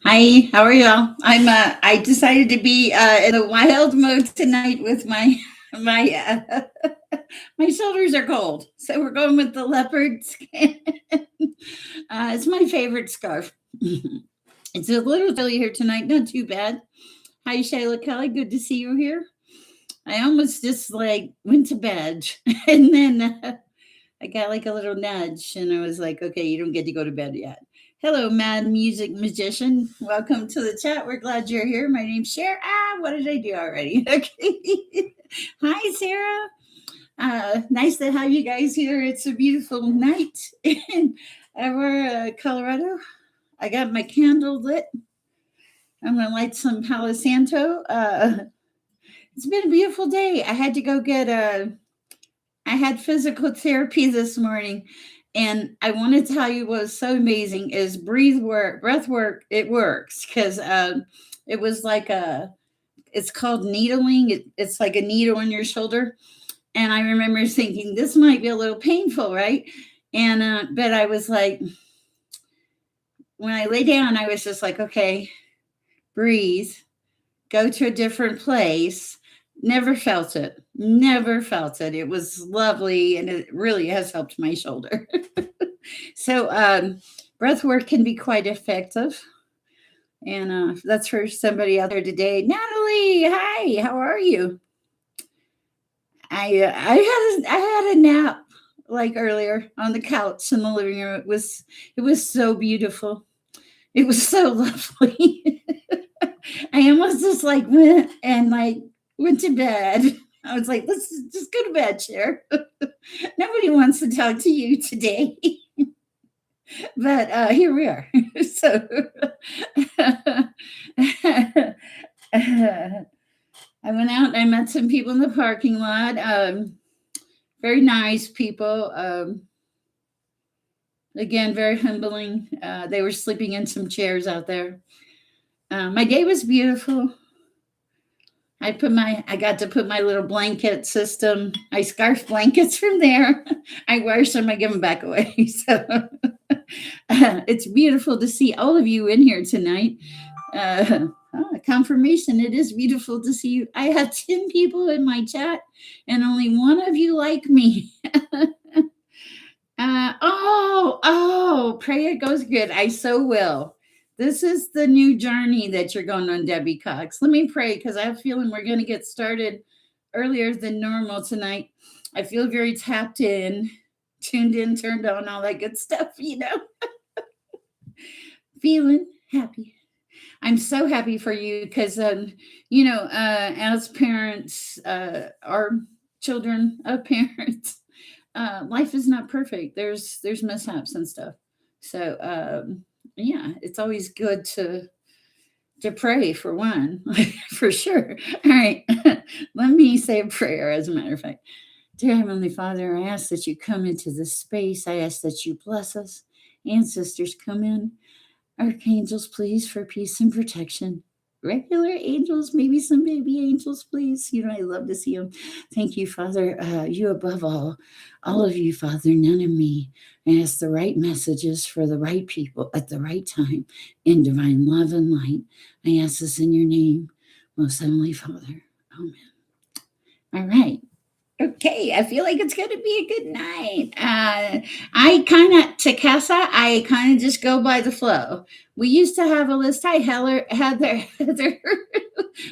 Hi, how are y'all? I decided to be in the wild mode tonight with my my shoulders are cold, so we're going with the leopard skin. It's my favorite scarf. It's a little chilly here tonight, not too bad. Hi, Shayla Kelly, good to see you here. I almost just like went to bed, and then I got like a little nudge, and I was like, okay, you don't get to go to bed yet. Hello, Mad Music Magician. Welcome to the chat. We're glad you're here. My name's Cher. What did I do already? Okay. Hi, Sarah. Nice to have you guys here. It's a beautiful night in Colorado. I got my candle lit. I'm going to light some Palo Santo. It's been a beautiful day. I had to go get I had physical therapy this morning, and I want to tell you what was so amazing is breath work. It works because it was like it's called needling. It's like a needle on your shoulder, and I remember thinking this might be a little painful, right? And but I was like, when I lay down, I was just like, okay, breathe, go to a different place. Never felt it. Never felt it. It was lovely, and it really has helped my shoulder. So, breath work can be quite effective. And that's for somebody out there today. Natalie, hi, how are you? I had a nap like earlier on the couch in the living room. It was so beautiful. It was so lovely. I almost just like went to bed. I was like, let's just go to bed, Cher. Nobody wants to talk to you today. But here we are. So I went out and I met some people in the parking lot. Very nice people. Again, very humbling. They were sleeping in some chairs out there. My day was beautiful. I got to put my little blanket system. I scarf blankets from there. I wear some, I give them back away. So it's beautiful to see all of you in here tonight. Confirmation, it is beautiful to see you. I have 10 people in my chat, and only one of you like me. Pray it goes good. I so will. This is the new journey that you're going on, Debbie Cox. Let me pray because I have a feeling we're going to get started earlier than normal tonight. I feel very tapped in, tuned in, turned on, all that good stuff. Feeling happy. I'm so happy for you because, as parents, our children of parents, life is not perfect. There's mishaps and stuff. So yeah, it's always good to pray for one, for sure. All right, let me say a prayer. As a matter of fact, dear Heavenly Father, I ask that you come into this space. I ask that you bless us. Ancestors, come in. Archangels, please, for peace and protection. Regular angels, maybe some baby angels, please. I love to see them. Thank you, Father. You above all of you, Father, none of me. I ask the right messages for the right people at the right time in divine love and light. I ask this in your name, most heavenly Father. Amen. All right. Okay, I feel like it's going to be a good night. I kind of just go by the flow. We used to have a list. Hi, Heather.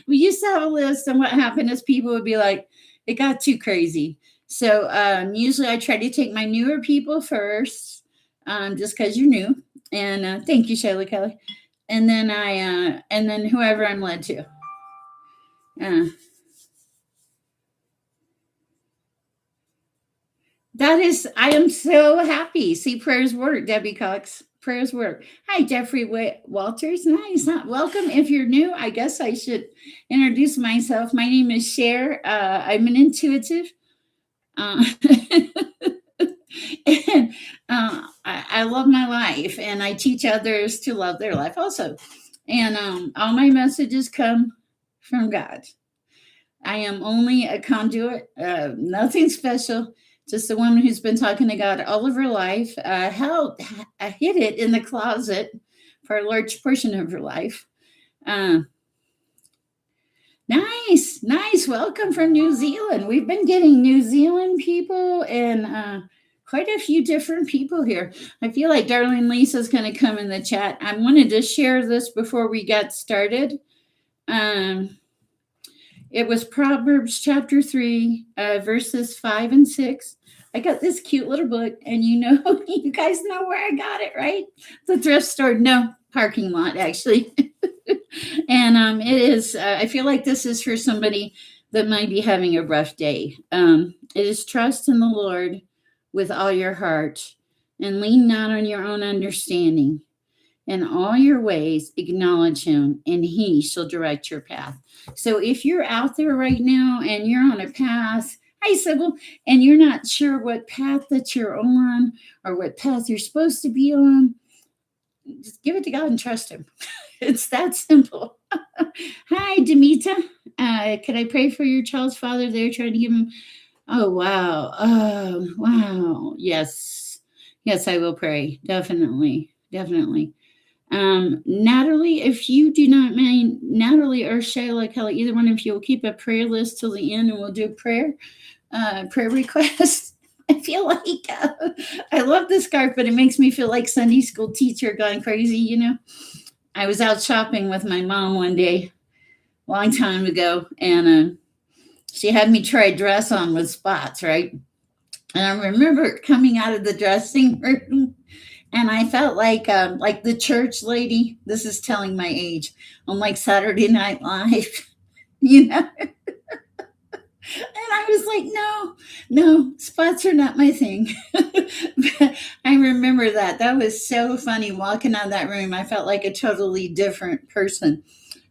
We used to have a list, and what happened is people would be like, it got too crazy. So usually I try to take my newer people first, just because you're new. And thank you, Shayla Kelly. And then and then whoever I'm led to. I am so happy. See, prayers work, Debbie Cox. Prayers work. Hi, Jeffrey Walters. Nice. Welcome. If you're new, I guess I should introduce myself. My name is Cher. I'm an intuitive. And I love my life, and I teach others to love their life also. And all my messages come from God. I am only a conduit, nothing special. Just a woman who's been talking to God all of her life. I hid it in the closet for a large portion of her life. Uh, nice. Welcome from New Zealand. We've been getting New Zealand people and quite a few different people here. I feel like Darling Lisa's going to come in the chat. I wanted to share this before we got started. It was Proverbs chapter 3, verses 5 and 6. I got this cute little book, and you guys know where I got it, right? The thrift store. No, parking lot, actually. And it is, I feel like this is for somebody that might be having a rough day. It is trust in the Lord with all your heart and lean not on your own understanding. In all your ways, acknowledge him, and he shall direct your path. So if you're out there right now and you're on a path, hi, Sybil, and you're not sure what path that you're on or what path you're supposed to be on, just give it to God and trust him. It's that simple. Hi, Demita. Could I pray for your child's father? They're trying to give him. Oh, wow. Oh, wow. Yes, I will pray. Definitely. Natalie, if you do not mind, Natalie or Shayla Kelly, either one of you will keep a prayer list till the end and we'll do prayer requests. I feel like I love this scarf, but it makes me feel like Sunday school teacher gone crazy, I was out shopping with my mom one day, a long time ago, and she had me try a dress on with spots, right? And I remember coming out of the dressing room, and I felt like the church lady. This is telling my age. On like Saturday Night Live, And I was like, no, spots are not my thing. I remember that. That was so funny. Walking out of that room, I felt like a totally different person.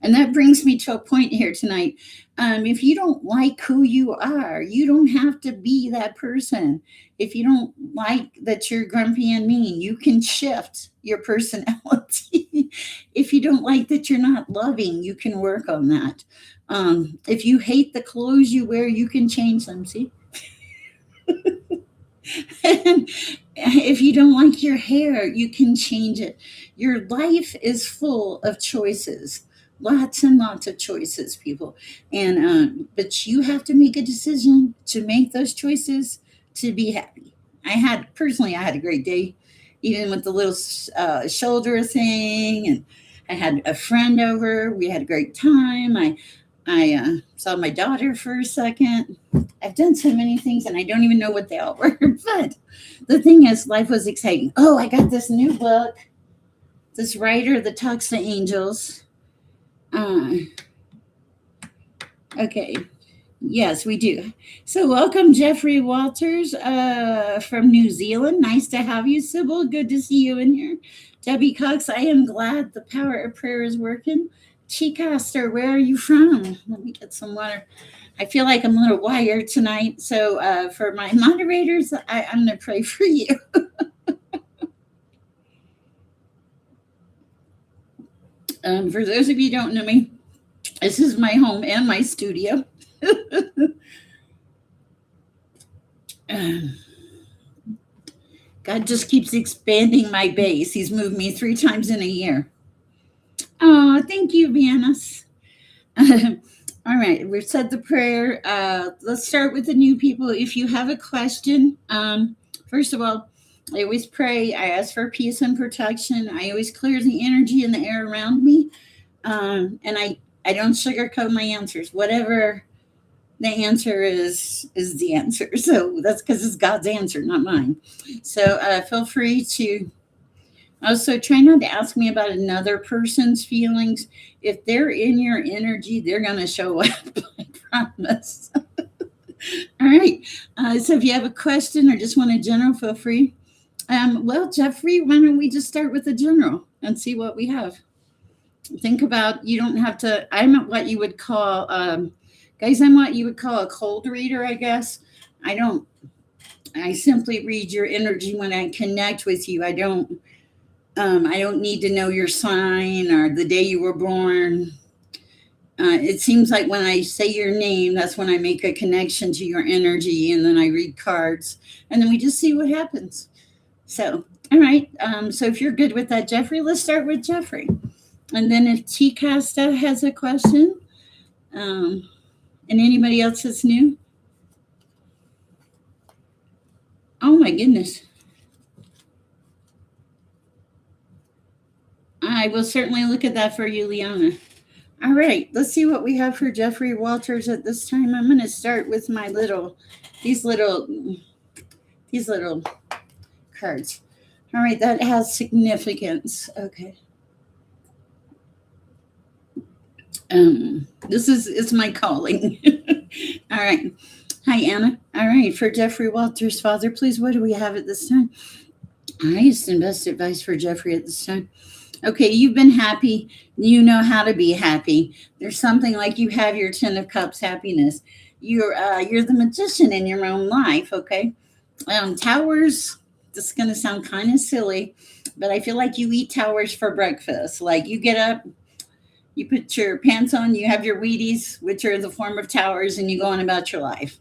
And that brings me to a point here tonight. If you don't like who you are, you don't have to be that person. If you don't like that you're grumpy and mean, you can shift your personality. If you don't like that you're not loving, you can work on that. If you hate the clothes you wear, you can change them. See? And if you don't like your hair, you can change it. Your life is full of choices. Lots and lots of choices, people. And but you have to make a decision to make those choices to be happy. I had a great day, even with the little shoulder thing, and I had a friend over. We had a great time. I saw my daughter for a second. I've done so many things, and I don't even know what they all were. But the thing is, life was exciting. Oh, I got this new book. This writer that talks to angels. Okay. Yes, we do. So welcome, Jeffrey Walters from New Zealand. Nice to have you, Sybil. Good to see you in here. Debbie Cox, I am glad the power of prayer is working. Chicaster, where are you from? Let me get some water. I feel like I'm a little wired tonight. So for my moderators, I'm going to pray for you. For those of you who don't know me, this is my home and my studio. God just keeps expanding my base. He's moved me 3 times in a year. Oh, thank you, Viannis. All right, we've said the prayer. Let's start with the new people. If you have a question, first of all, I always pray. I ask for peace and protection. I always clear the energy in the air around me. And I don't sugarcoat my answers. Whatever the answer is the answer. So that's because it's God's answer, not mine. So feel free to also try not to ask me about another person's feelings. If they're in your energy, they're going to show up, I promise. All right. So if you have a question or just want a general, feel free. Well, Jeffrey, why don't we just start with the general and see what we have? Think about, you don't have to, I'm what you would call, guys, I'm what you would call a cold reader, I guess. I simply read your energy when I connect with you. I don't need to know your sign or the day you were born. It seems like when I say your name, that's when I make a connection to your energy, and then I read cards, and then we just see what happens. So All right. So if you're good with that, Jeffrey, let's start with Jeffrey. And then if T Casta has a question, um, and anybody else is new. Oh my goodness. I will certainly look at that for you, Liana. All right, let's see what we have for Jeffrey Walters at this time. I'm going to start with my these little, these little cards. All right, that has significance. Okay. This is my calling. All right. Hi, Anna. All right, for Jeffrey Walters' father, please, what do we have at this time? Highest and best advice for Jeffrey at this time. Okay, you've been happy. You know how to be happy. There's something like you have your Ten of Cups happiness. You're the magician in your own life. Okay, towers. This is gonna sound kind of silly, but I feel like you eat towers for breakfast. Like you get up, you put your pants on, you have your Wheaties, which are the form of towers, and you go on about your life.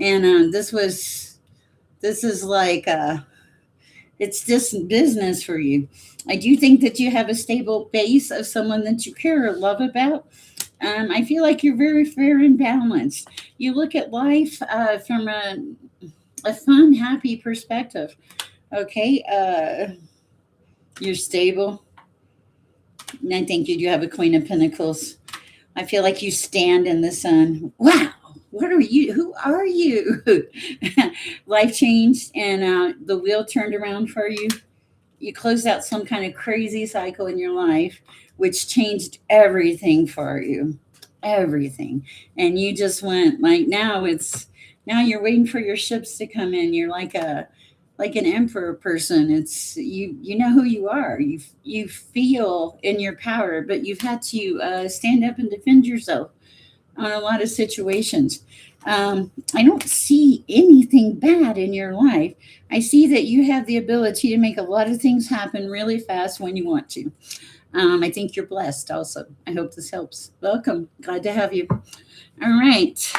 And this is like it's just business for you. I do think that you have a stable base of someone that you care or love about. I feel like you're very fair and balanced. You look at life from a fun, happy perspective. Okay, you're stable. And I think you do have a Queen of Pentacles. I feel like you stand in the sun. Wow, what are you? Who are you? Life changed and the wheel turned around for you. You closed out some kind of crazy cycle in your life, which changed everything for you. Everything. And you just went like now you're waiting for your ships to come in. You're like an emperor person. It's you know who you are. You feel in your power, but you've had to stand up and defend yourself on a lot of situations. I don't see anything bad in your life. I see that you have the ability to make a lot of things happen really fast when you want to. I think you're blessed also. I hope this helps. Welcome. Glad to have you. All right.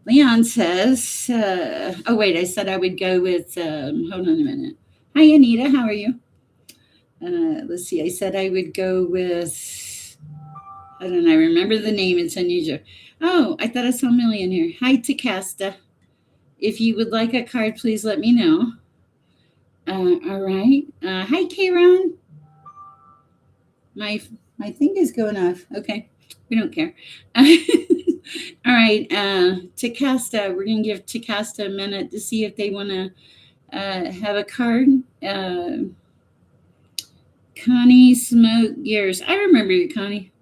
Leon says, oh, wait, I said I would go with, hold on a minute. Hi, Anita. How are you? Let's see. I said I would go with, I don't know. I remember the name. It's unusual. Oh, I thought I saw Million here. Hi, Takasta. If you would like a card, please let me know. All right. Hi, Karen. My thing is going off. Okay. We don't care. All right. Takasta. We're going to give Takasta a minute to see if they want to have a card. Connie Smoke Gears. I remember you, Connie.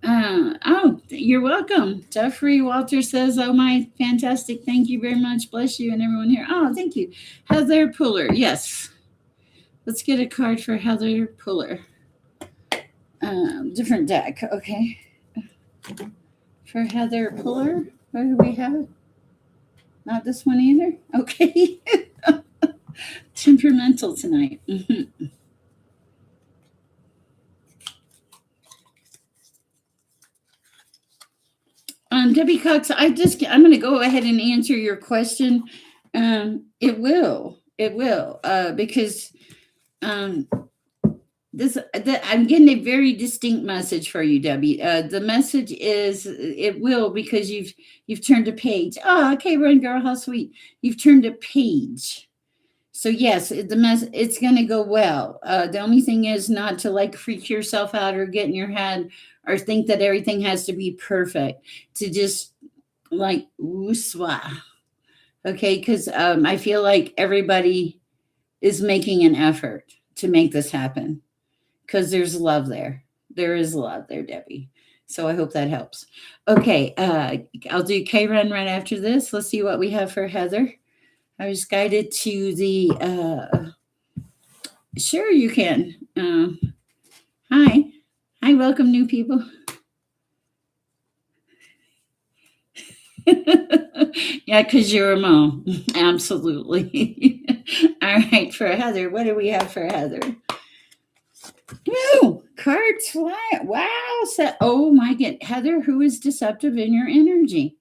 Oh, you're welcome. Jeffrey Walter says, oh, my fantastic. Thank you very much. Bless you and everyone here. Oh, thank you. Heather Puller. Yes. Let's get a card for Heather Puller. Different deck. Okay. For Heather Puller, what do we have? Not this one either. Okay. Temperamental tonight. Debbie Cox, I'm going to go ahead and answer your question. It will, because I'm getting a very distinct message for you, Debbie. The message is it will because you've turned a page. Oh, okay, Run Girl, how sweet. You've turned a page. So yes, it's going to go well. The only thing is not to like freak yourself out or get in your head or think that everything has to be perfect. To just like wooswa, okay? Because I feel like everybody is making an effort to make this happen because there's love there. There is love there, Debbie. So I hope that helps. Okay, I'll do K-Run right after this. Let's see what we have for Heather. I was guided to the, sure you can. Hi. Hi, welcome new people. Yeah, because you're a mom. Absolutely. All right, for Heather, what do we have for Heather? Woo! Cards fly. Wow. So, oh my God. Heather, who is deceptive in your energy?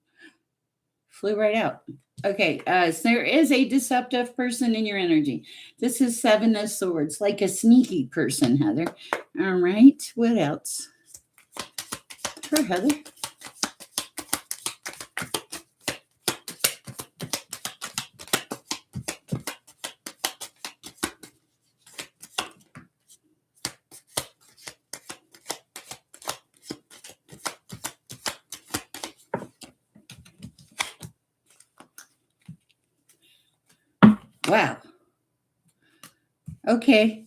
flew right out. Okay, so there is a deceptive person in your energy. This is Seven of Swords, like a sneaky person, Heather. All right, what else for Heather? Wow. Okay.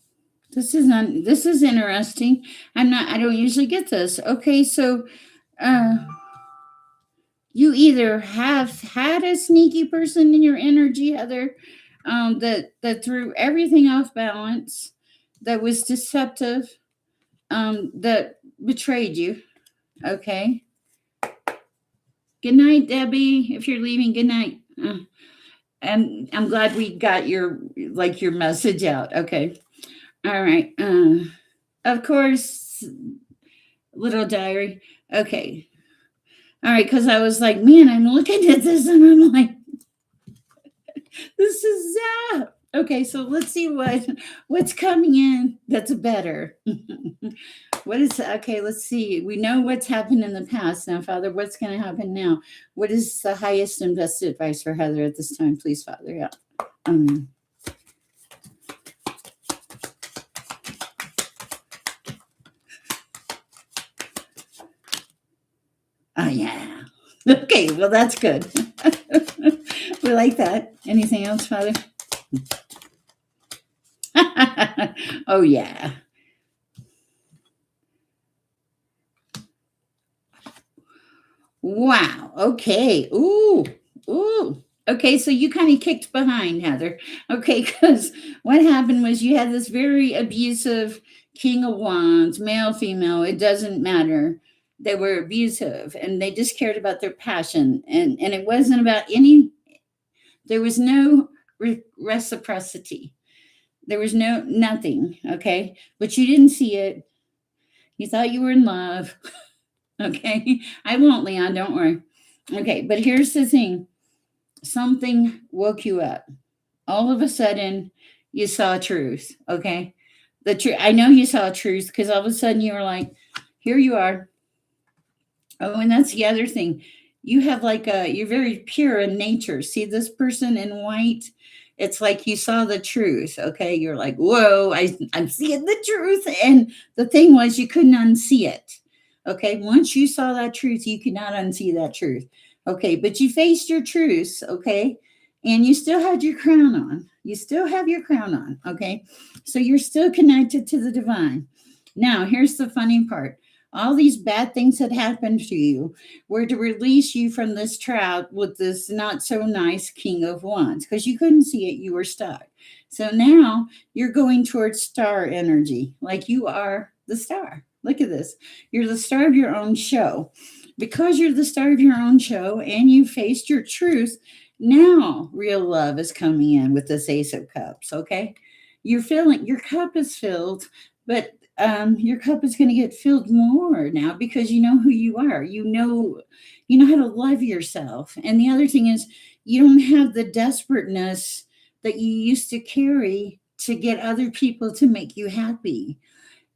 This is interesting. I don't usually get this. Okay, so you either have had a sneaky person in your energy, Heather, that threw everything off balance, that was deceptive, that betrayed you. Okay. Good night, Debbie. If you're leaving, good night. And I'm glad we got your message out. Okay. All right. Of course, little diary. Okay. All right, because I was like, man, I'm looking at this and I'm like, this is okay. So let's see what's coming in that's better. What is okay? Let's see. We know what's happened in the past. Now, Father, what's going to happen now? What is the highest and best advice for Heather at this time, please, Father? Yeah. Oh yeah. Okay, well that's good. We like that. Anything else, Father? Oh yeah. Wow. Okay. Ooh. Okay, so you kind of kicked behind, Heather. Okay, because what happened was you had this very abusive King of Wands, male, female, it doesn't matter. They were abusive and they just cared about their passion. And it wasn't about there was no reciprocity. There was nothing. Okay, but you didn't see it. You thought you were in love. Okay, I won't, Leon, don't worry. Okay, but here's the thing. Something woke you up. All of a sudden, you saw truth. Okay, the truth. I know you saw truth because all of a sudden you were like, "Here you are." Oh, and that's the other thing. You have you're very pure in nature. See this person in white? It's like you saw the truth. Okay, you're like, "Whoa, I'm seeing the truth." And the thing was, you couldn't unsee it. Okay, once you saw that truth, you could not unsee that truth. Okay, but you faced your truths. Okay, and you still had your crown on. You still have your crown on. Okay, so you're still connected to the divine. Now, here's the funny part. All these bad things that happened to you were to release you from this trap with this not so nice King of Wands because you couldn't see it. You were stuck. So now you're going towards star energy, like you are the star. Look at this. You're the star of your own show. Because you're the star of your own show and you faced your truth, now real love is coming in with this Ace of Cups. Okay. You're feeling your cup is filled, but your cup is going to get filled more now because you know who you are. You know how to love yourself. And the other thing is, you don't have the desperateness that you used to carry to get other people to make you happy.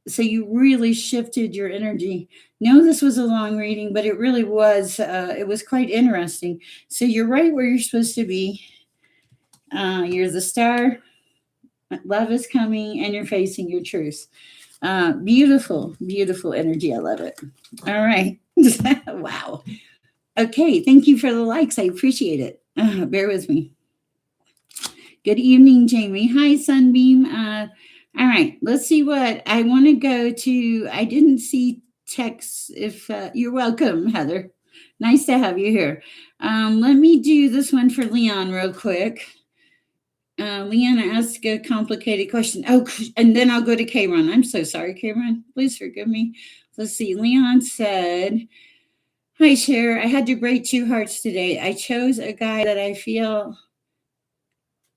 So you really shifted your energy. No, this was a long reading, but it really was. It was quite interesting. So you're right where you're supposed to be. You're the star. Love is coming, and you're facing your truth. Beautiful, beautiful energy. I love it. All right. Wow. Okay. Thank you for the likes. I appreciate it. Bear with me. Good evening, Jamie. Hi, Sunbeam. All right. Let's see what I want to go to. I didn't see text. If you're welcome, Heather. Nice to have you here. Let me do this one for Leon real quick. Leanna asked a complicated question. Oh, and then I'll go to Kayron. I'm so sorry, Kayron. Please forgive me. Let's see. Leon said, "Hi, Sher. I had to break two hearts today. I chose a guy that I feel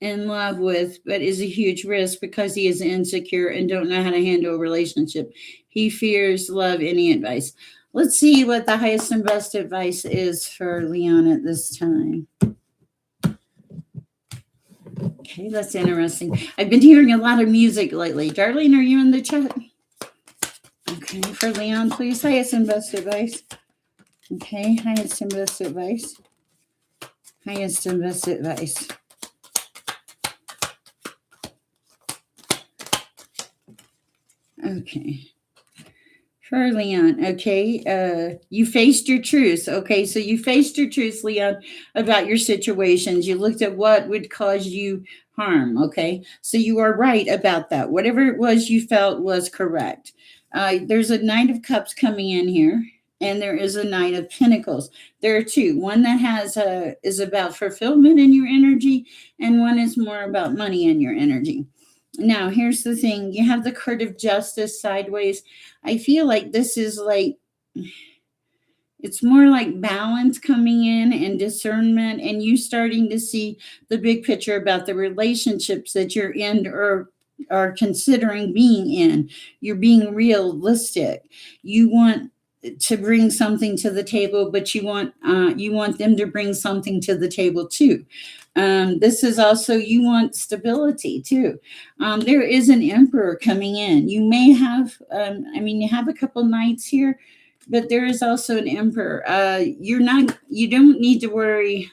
in love with, but is a huge risk because he is insecure and don't know how to handle a relationship. He fears love. Any advice?" Let's see what the highest and best advice is for Leon at this time. Okay, that's interesting. I've been hearing a lot of music lately. Darlene, are you in the chat? Okay, for Leon, please. Highest and best advice. Okay, highest and best advice. Highest and best advice. Okay. For Leon, okay, you faced your truth. Okay, so you faced your truth, Leon, about your situations. You looked at what would cause you harm. Okay, so you are right about that. Whatever it was you felt was correct. There's a Knight of Cups coming in here, and there is a Knight of Pentacles. There are two. One that is about fulfillment in your energy, and one is more about money in your energy. Now, here's the thing: you have the card of justice sideways. I feel like this is like, it's more like balance coming in and discernment, and you starting to see the big picture about the relationships that you're in or are considering being in. You're being realistic. You want to bring something to the table, but you want them to bring something to the table too. This is also, you want stability too. There is an emperor coming in. You may have, you have a couple knights here, but there is also an emperor. You don't need to worry.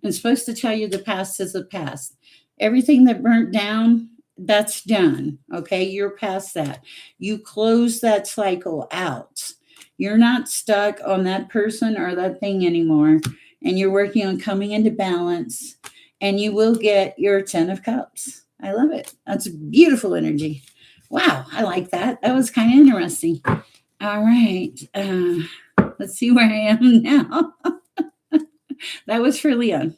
I'm supposed to tell you the past is the past. Everything that burnt down, that's done. Okay, you're past that. You close that cycle out. You're not stuck on that person or that thing anymore, and you're working on coming into balance, and you will get your 10 of Cups. I love it. That's beautiful energy. Wow, I like that. That was kind of interesting. All right. Let's see where I am now. That was for Leon.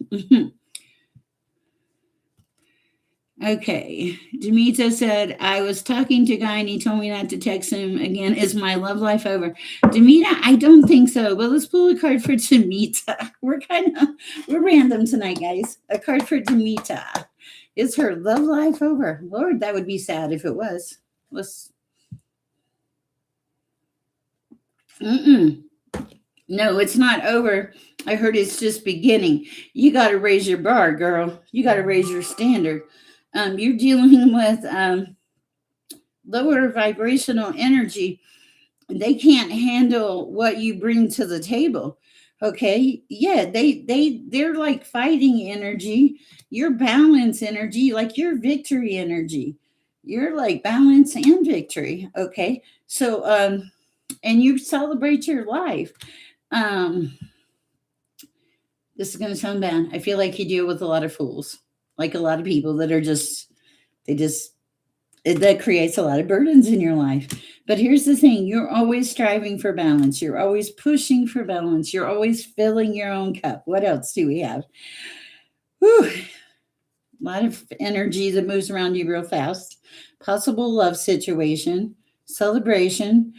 Okay. Demetra said, I was talking to a guy and he told me not to text him again. Is my love life over? Demetra, I don't think so. But let's pull a card for Demetra. We're random tonight, guys. A card for Demetra. Is her love life over? Lord, that would be sad if it was. No, it's not over. I heard it's just beginning. You got to raise your bar, girl. You got to raise your standard. You're dealing with lower vibrational energy. They can't handle what you bring to the table. Okay, yeah, they're like fighting energy. Your balance energy, like your victory energy. You're like balance and victory. Okay, so and you celebrate your life. This is going to sound bad. I feel like you deal with a lot of fools, like a lot of people that are that creates a lot of burdens in your life. But here's the thing: you're always striving for balance. You're always pushing for balance. You're always filling your own cup. What else do we have? Whew. A lot of energy that moves around you real fast. Possible love situation, celebration.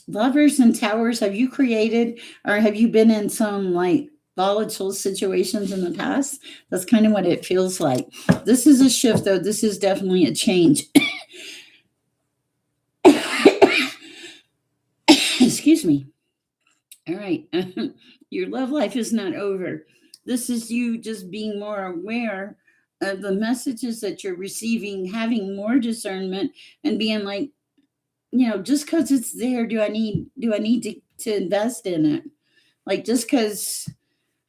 Lovers and towers, have you created or have you been in some like volatile situations in the past? That's kind of what it feels like. This is a shift, though. This is definitely a change. Excuse me. All right. Your love life is not over. This is you just being more aware of the messages that you're receiving, having more discernment, and being like, just because it's there, do I need to invest in it? Like, just because,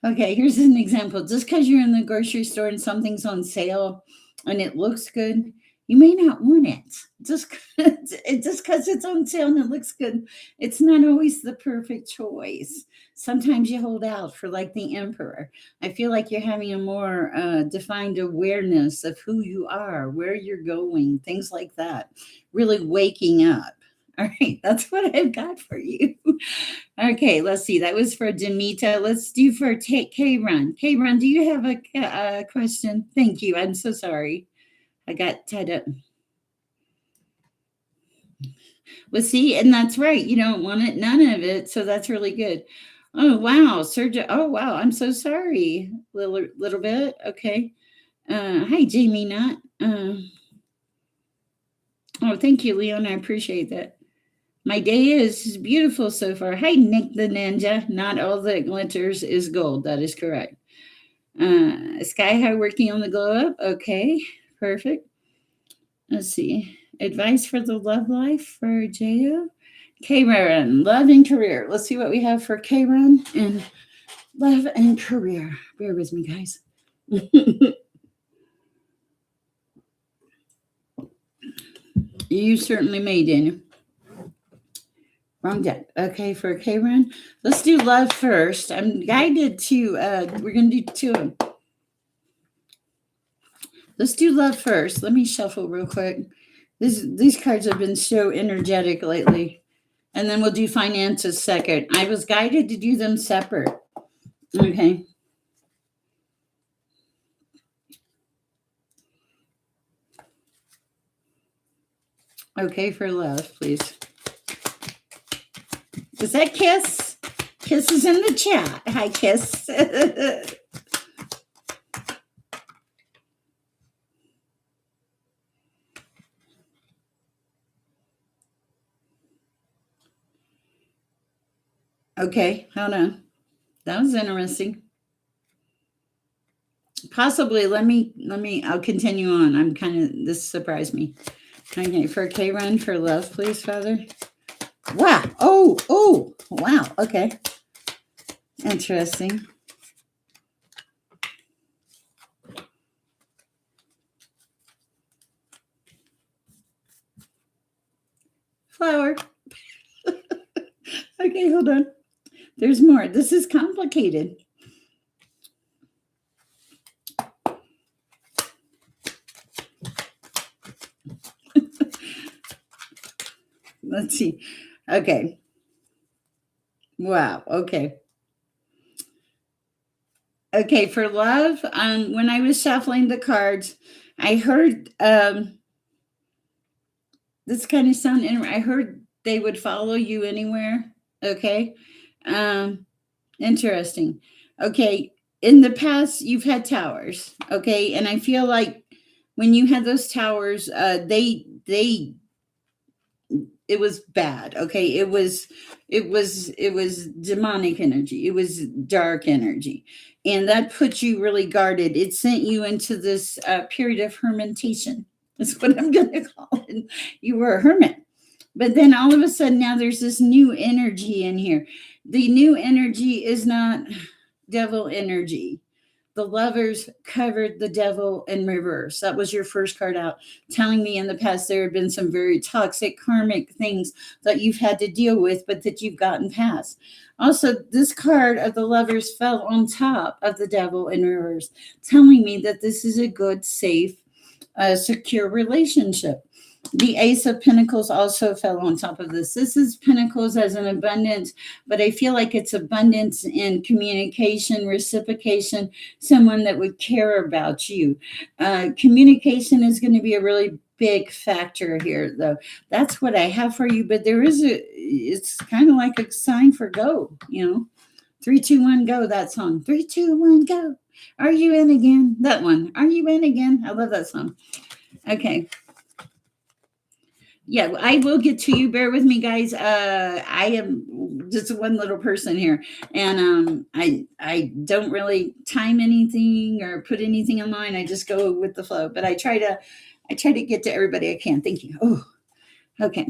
okay, here's an example. Just because you're in the grocery store and something's on sale and it looks good, you may not want it. Just because it's on sale and it looks good, it's not always the perfect choice. Sometimes you hold out for like the emperor. I feel like you're having a more defined awareness of who you are, where you're going, things like that. Really waking up. All right, that's what I've got for you. Okay, let's see. That was for Demetra. Let's do for K-Run. K-Run, do you have a question? Thank you. I'm so sorry. I got tied up. Well, see, and that's right. You don't want it, none of it. So that's really good. Oh, wow. Sergio. Oh, wow. I'm so sorry. Little bit. Okay. Hi, Jamie Nutt. Oh, thank you, Leon. I appreciate that. My day is beautiful so far. Hi, Nick the Ninja. Not all that glitters is gold. That is correct. Sky High working on the glow up. Okay, perfect. Let's see. Advice for the love life for Jo. K-Run, love and career. Let's see what we have for K-Run and love and career. Bear with me, guys. You certainly may, Daniel. Wrong deck. Okay, for K-Run. Let's do love first. I'm guided to, we're going to do two of them. Let's do love first. Let me shuffle real quick. These cards have been so energetic lately. And then we'll do finances second. I was guided to do them separate. Okay. Okay, for love, please. Is that Kiss? Kiss is in the chat. Hi, Kiss. Okay, hold on. That was interesting. Possibly, I'll continue on. This surprised me. Okay, for K-Run, for love, please, Father. Wow. Oh, wow. Okay. Interesting. Flower. Okay, hold on. There's more. This is complicated. Let's see. Okay. Wow. Okay. Okay, for love, when I was shuffling the cards, I heard this kind of sound. I heard they would follow you anywhere. Okay. Interesting. Okay. In the past, you've had towers. Okay. And I feel like when you had those towers, it was bad. Okay. It was demonic energy. It was dark energy. And that put you really guarded. It sent you into this period of hermitation. That's what I'm going to call it. You were a hermit. But then all of a sudden now there's this new energy in here. The new energy is not devil energy. The lovers covered the devil in reverse. That was your first card out, telling me in the past there have been some very toxic karmic things that you've had to deal with, but that you've gotten past. Also, this card of the lovers fell on top of the devil in reverse, telling me that this is a good, safe, secure relationship. The Ace of Pentacles also fell on top of this. This is Pentacles as an abundance, but I feel like it's abundance in communication, reciprocation, someone that would care about you. Communication is going to be a really big factor here, though. That's what I have for you, but it's kind of like a sign for go, 3, 2, 1, go, that song. 3, 2, 1, go. Are you in again? That one. Are you in again? I love that song. Okay. Yeah, I will get to you. Bear with me, guys. I am just one little person here, and I don't really time anything or put anything online. I just go with the flow. But I try to get to everybody I can. Thank you. Oh, okay.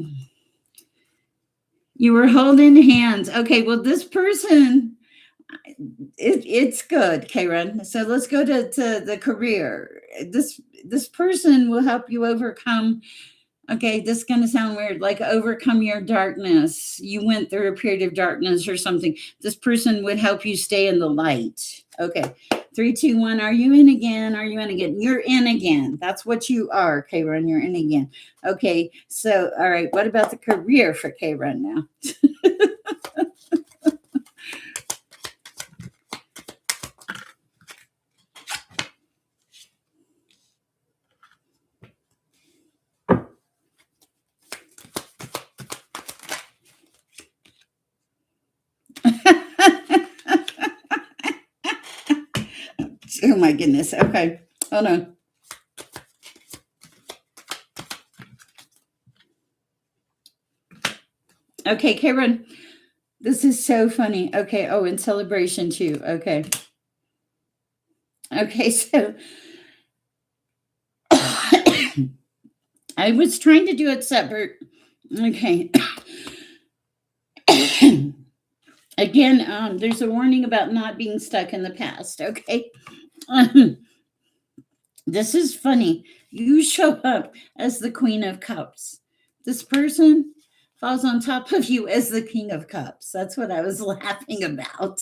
You were holding hands. Okay. Well, this person, it's good, Karen. So let's go to the career. This person will help you overcome. Okay, this is going to sound weird, like overcome your darkness. You went through a period of darkness or something. This person would help you stay in the light. Okay, 3, 2, 1. Are you in again? Are you in again? You're in again. That's what you are, K-Run. You're in again. Okay, so, all right, what about the career for K-Run now? Oh my goodness. Okay. Hold on. Okay, Karen, this is so funny. Okay. Oh, in celebration too. Okay. Okay. So I was trying to do it separate. Okay. Again, there's a warning about not being stuck in the past. Okay. This is funny. You show up as the Queen of Cups. This person falls on top of you as the King of Cups. That's what I was laughing about.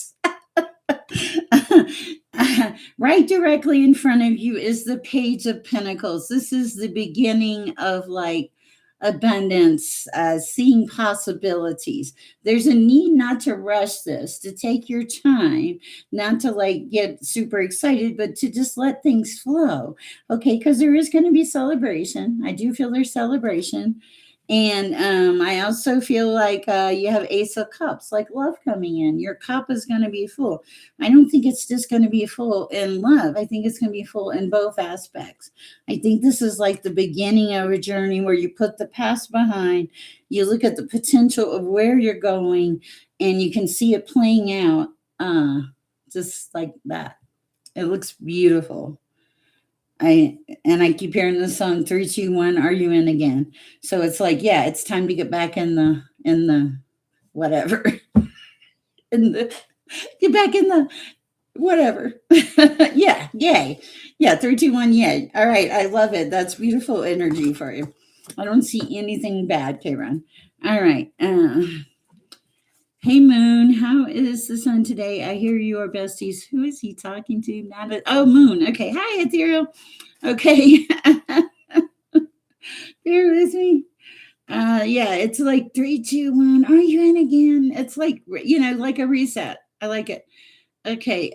Right directly in front of you is the Page of Pentacles. This is the beginning of like abundance, seeing possibilities. There's a need not to rush this, to take your time, not to like get super excited, but to just let things flow. Okay, because there is going to be celebration. I do feel there's celebration. And I also feel like you have Ace of Cups, like love coming in. Your cup is going to be full. I don't think it's just going to be full in love. I think it's going to be full in both aspects. I think this is like the beginning of a journey where you put the past behind, you look at the potential of where you're going, and you can see it playing out just like that. It looks beautiful. I keep hearing the song 3, 2, 1, are you in again? So it's like, yeah, it's time to get back in the whatever. in the Get back in the whatever. Yeah, yay. Yeah, 3, 2, 1, yay. All right, I love it. That's beautiful energy for you. I don't see anything bad, Karen. All right. Hey Moon, how is the sun today? I hear you are besties. Who is he talking to? Not a, oh, Moon. Okay. Hi, Ethereal. Okay. Bear with me. Yeah, it's like 3, 2, 1. Are you in again? It's like like a reset. I like it. Okay,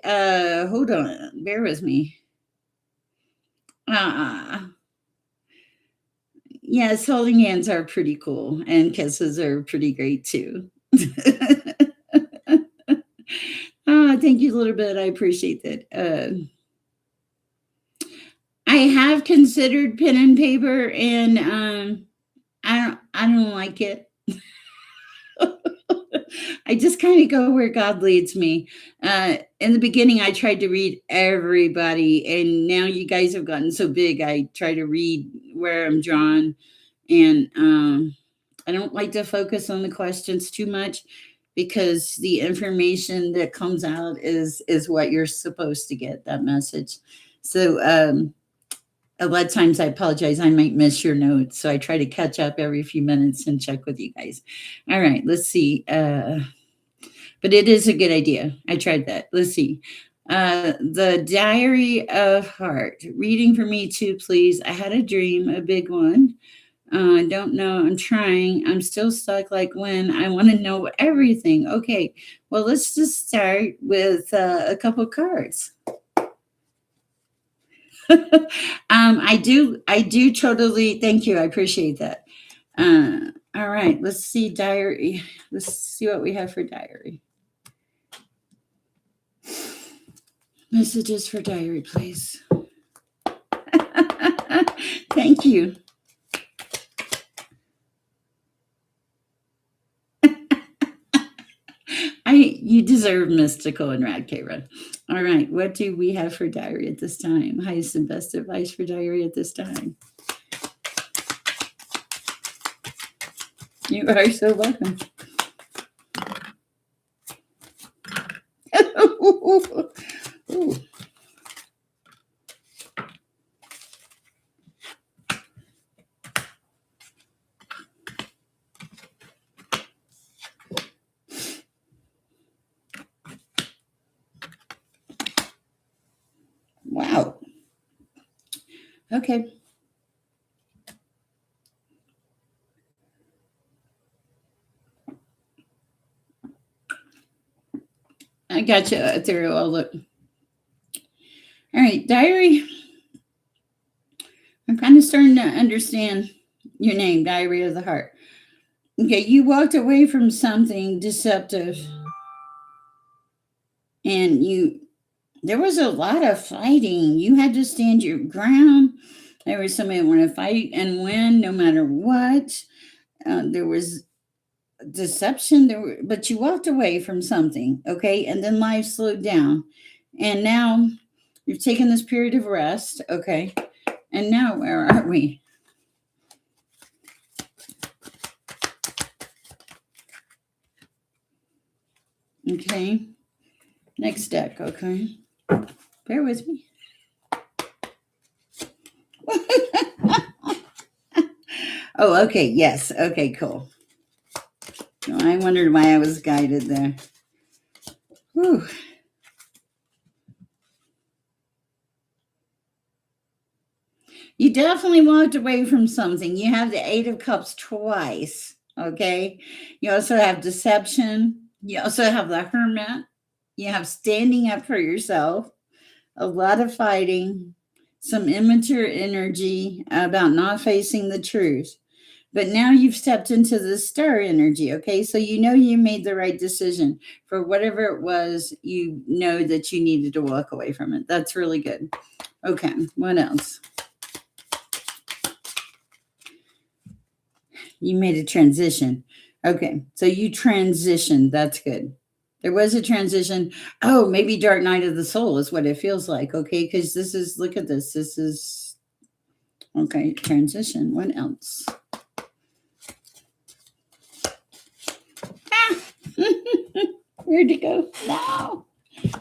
hold on. Bear with me. Ah, yes, holding hands are pretty cool, and kisses are pretty great too. Thank you a little bit. I appreciate that. I have considered pen and paper, and I don't like it. I just kind of go where God leads me. In the beginning, I tried to read everybody, and now you guys have gotten so big. I try to read where I'm drawn, and I don't like to focus on the questions too much because the information that comes out is what you're supposed to get. That message. So a lot of times I apologize. I might miss your notes. So I try to catch up every few minutes and check with you guys. All right, let's see. But it is a good idea. I tried that. Let's see. The Diary of Heart. Reading for me too, please. I had a dream, a big one. I don't know. I'm trying. I'm still stuck. Like when I want to know everything. Okay. Well, let's just start with a couple cards. I do totally. Thank you. I appreciate that. All right. Let's see diary. Let's see what we have for diary. Messages for diary, please. Thank you. You deserve mystical and rad, Kara. All right, what do we have for diary at this time? Highest and best advice for diary at this time. You are so welcome. Ooh. Wow. Okay. I got you, Ethereal. I'll look. All right, diary. I'm kind of starting to understand your name, Diary of the Heart. Okay, you walked away from something deceptive, and there was a lot of fighting. You had to stand your ground. There was somebody that wanted to fight and win no matter what. There was deception, but you walked away from something, okay? And then life slowed down. And now you've taken this period of rest, okay? And now where are we? Okay. Next deck, okay? Bear with me. Oh, okay. Yes. Okay, cool. No, I wondered why I was guided there. Whew. You definitely walked away from something. You have the Eight of Cups twice. Okay. You also have deception. You also have the Hermit. You have standing up for yourself, a lot of fighting, some immature energy about not facing the truth. But now you've stepped into the star energy, okay? So you know you made the right decision for whatever it was, you know that you needed to walk away from it. That's really good. Okay, what else? You made a transition. Okay, so you transitioned. That's good. There was a transition. Oh, maybe Dark Night of the Soul is what it feels like, okay? Because this is, look at this. This is, okay, transition. What else? Ah! Where'd it go? No.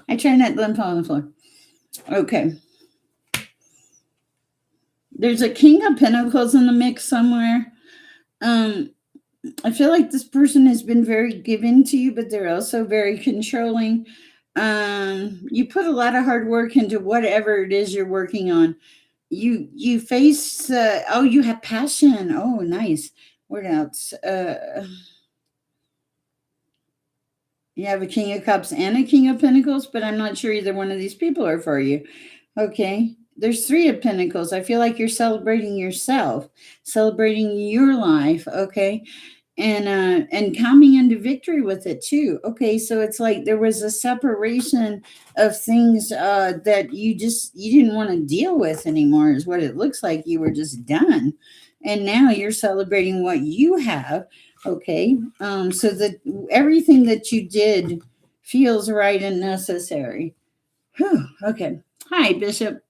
I try not to let them fall on the floor. Okay. There's a King of Pentacles in the mix somewhere. I feel like this person has been very giving to you, but they're also very controlling. You put a lot of hard work into whatever it is you're working on. You face oh, you have passion. Oh, nice. What else? You have a King of Cups and a King of Pentacles, but I'm not sure either one of these people are for you. Okay. There's Three of Pentacles. I feel like you're celebrating yourself, celebrating your life. Okay. And coming into victory with it too. Okay. So it's like there was a separation of things that you didn't want to deal with anymore, is what it looks like. You were just done. And now you're celebrating what you have. Okay. So that everything that you did feels right and necessary. Whew, okay. Hi, Bishop.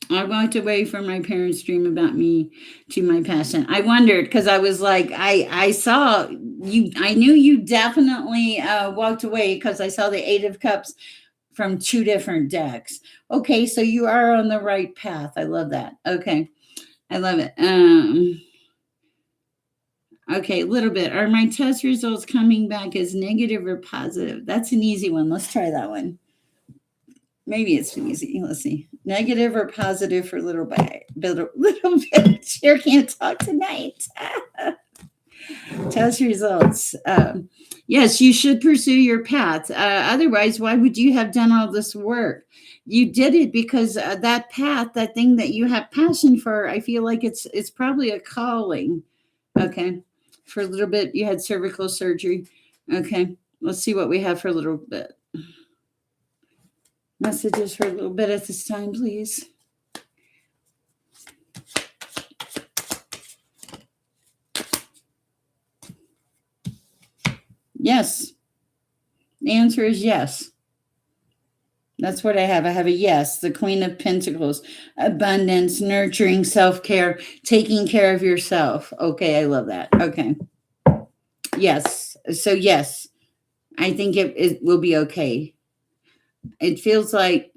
I walked away from my parents' dream about me to my passion. I wondered because I was like, I saw you. I knew you definitely walked away because I saw the Eight of Cups from two different decks. Okay, so you are on the right path. I love that. Okay, I love it. Okay, a little bit. Are my test results coming back as negative or positive? That's an easy one. Let's try that one. Maybe it's easy. Let's see. Negative or positive for little bit. Little bit. Sher can't talk tonight. Test results. Yes, you should pursue your path. Otherwise, why would you have done all this work? You did it because that path, that thing that you have passion for, I feel like it's probably a calling. Okay. For a little bit, you had cervical surgery. Okay. Let's see what we have for a little bit. Messages for a little bit at this time, please. Yes. The answer is yes. That's what I have. I have a yes. The Queen of Pentacles, abundance, nurturing, self-care, taking care of yourself. Okay, I love that. Okay. Yes. So yes, I think it will be okay. It feels like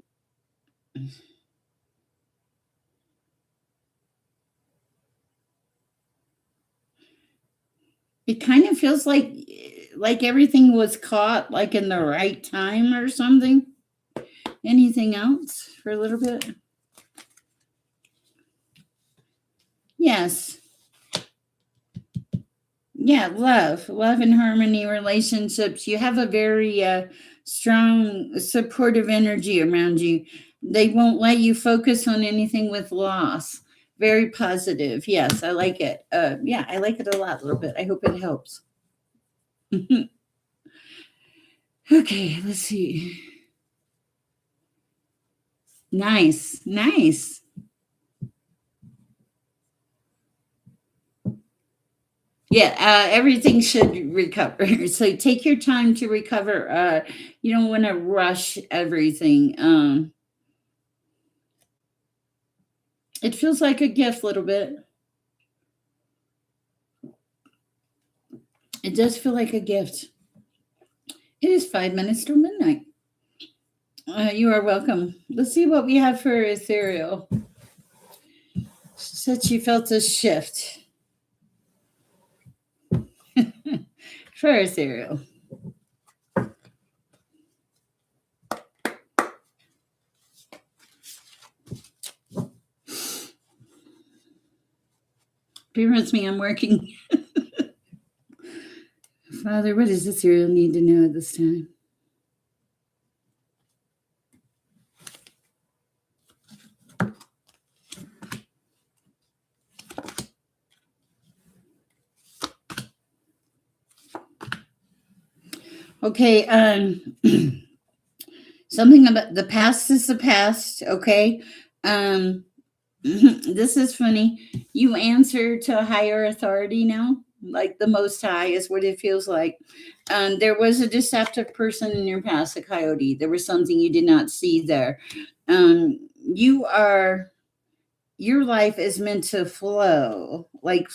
it kind of feels like everything was caught like in the right time or something. Anything else for a little bit? Yes. Yeah, love and harmony, relationships. You have a very strong, supportive energy around you. They won't let you focus on anything with loss. Very positive. Yes, I like it. Yeah, I like it a lot, a little bit. I hope it helps. Okay, let's see. Nice. Nice. Yeah, everything should recover. So take your time to recover. You don't want to rush everything. It feels like a gift, a little bit. It does feel like a gift. It is 5 minutes till midnight. You are welcome. Let's see what we have for ethereal. She said she felt a shift for ethereal. Bear with me, I'm working. Father, what does ethereal need to know at this time? Okay, something about the past is the past, okay? This is funny. You answer to a higher authority now, like the Most High is what it feels like. There was a deceptive person in your past, a coyote. There was something you did not see there. You are your life is meant to flow like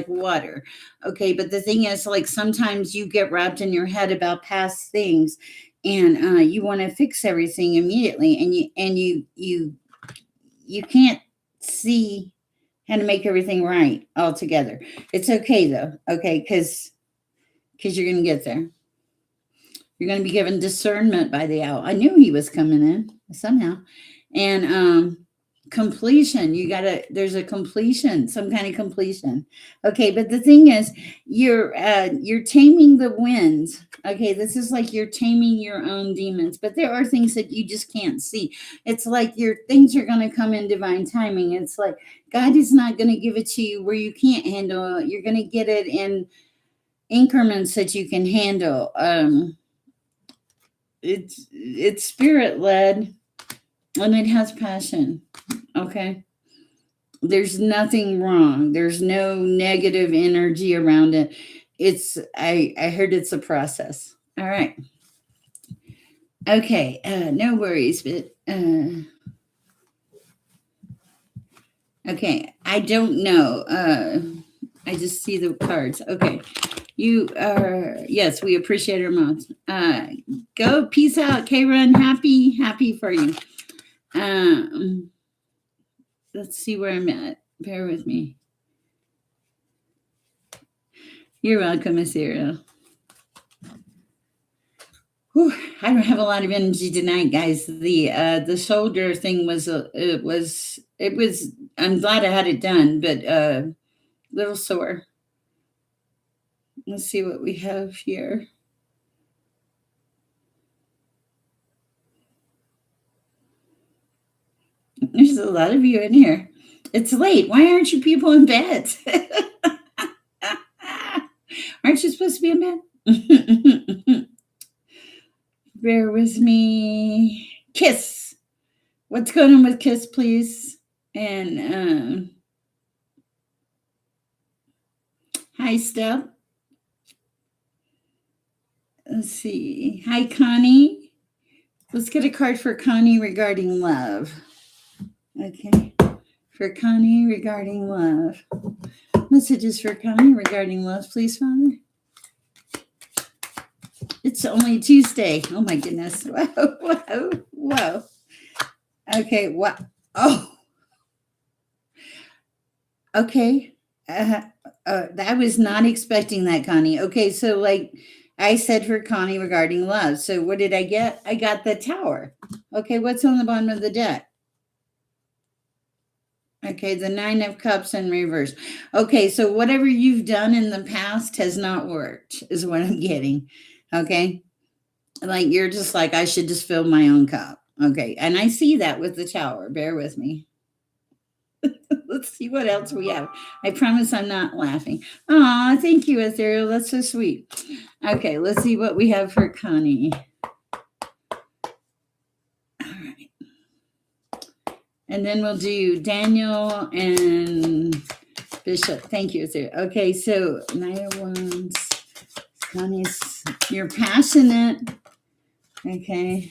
water. Okay, but the thing is, like sometimes you get wrapped in your head about past things, and you want to fix everything immediately, and you can't see how to make everything right altogether. It's okay though, okay, because you're gonna get there. You're gonna be given discernment by the owl. I knew he was coming in somehow, and completion. There's a completion, some kind of completion. Okay, but the thing is, you're taming the winds. Okay, this is like you're taming your own demons, but there are things that you just can't see. It's like your things are going to come in divine timing. It's like God is not going to give it to you where you can't handle it. You're going to get it in increments that you can handle. It's spirit led, and it has passion. Okay, there's nothing wrong, there's no negative energy around it. I heard it's a process. All right. Okay, no worries, but okay, I don't know. I just see the cards. Okay, you are, yes, we appreciate our moms. Go, peace out, K-Run. Happy for you. Let's see where I'm at. Bear with me. You're welcome, Ethereal. Whew, I don't have a lot of energy tonight, guys. The shoulder thing was it was I'm glad I had it done, but a little sore. Let's see what we have here. There's a lot of you in here. It's late. Why aren't you people in bed? Aren't you supposed to be in bed? Bear with me. Kiss. What's going on with Kiss, please? And hi, Steph. Let's see. Hi, Connie. Let's get a card for Connie regarding love. Okay. For Connie regarding love. Messages for Connie regarding love, please, Father. It's only Tuesday. Oh, my goodness. Whoa. Okay. What? Oh. Okay. I was not expecting that, Connie. Okay. So, like I said for Connie regarding love. So, what did I get? I got the Tower. Okay. What's on the bottom of the deck? Okay, the 9 of Cups in reverse. Okay, so whatever you've done in the past has not worked, is what I'm getting. Okay, like you're just like, I should just fill my own cup. Okay, and I see that with the Tower. Bear with me. Let's see what else we have. I promise I'm not laughing. Aw, thank you, Ethereal. That's so sweet. Okay, let's see what we have for Connie. All right. And then we'll do Daniel and Bishop. Thank you, sir. Okay, so Knight of Wands. Connie's, you're passionate. Okay.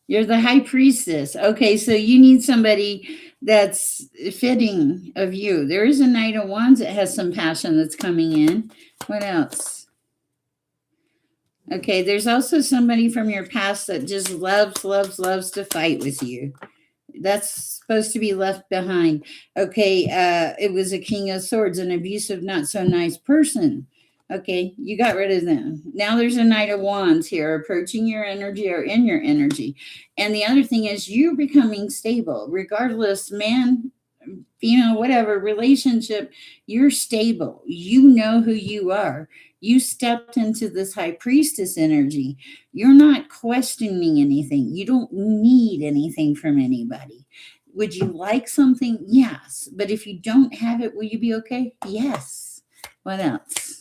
You're the high priestess. Okay, so you need somebody that's fitting of you. There is a Knight of Wands that has some passion that's coming in. What else? Okay, there's also somebody from your past that just loves to fight with you. That's supposed to be left behind. Okay, it was a King of Swords, an abusive, not so nice person. Okay, you got rid of them. Now there's a Knight of Wands here approaching your energy or in your energy. And the other thing is you're becoming stable, regardless, man, female, whatever relationship, you're stable. You know who you are. You stepped into this high priestess energy. You're not questioning anything. You don't need anything from anybody. Would you like something? Yes. But if you don't have it, will you be okay? Yes. What else?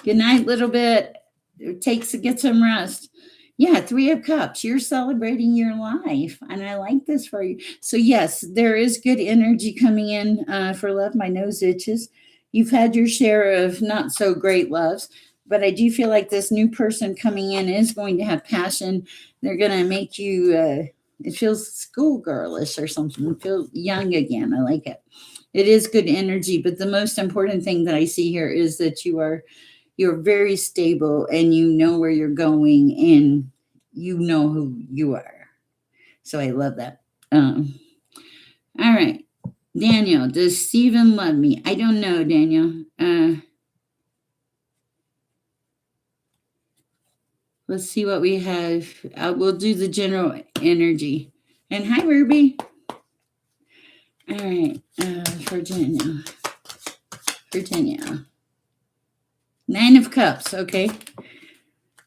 Good night, little bit. Get some rest. Yeah, 3 of Cups. You're celebrating your life, and I like this for you. So yes, there is good energy coming in for love. My nose itches. You've had your share of not so great loves, but I do feel like this new person coming in is going to have passion. They're going to make you. It feels schoolgirlish or something. It feels young again. I like it. It is good energy, but the most important thing that I see here is that you're very stable and you know where you're going and you know who you are. So I love that. All right. Daniel, does Stephen love me? I don't know, Daniel. Let's see what we have. We'll do the general energy. And hi, Ruby. All right. Virginia. 9 of Cups. Okay.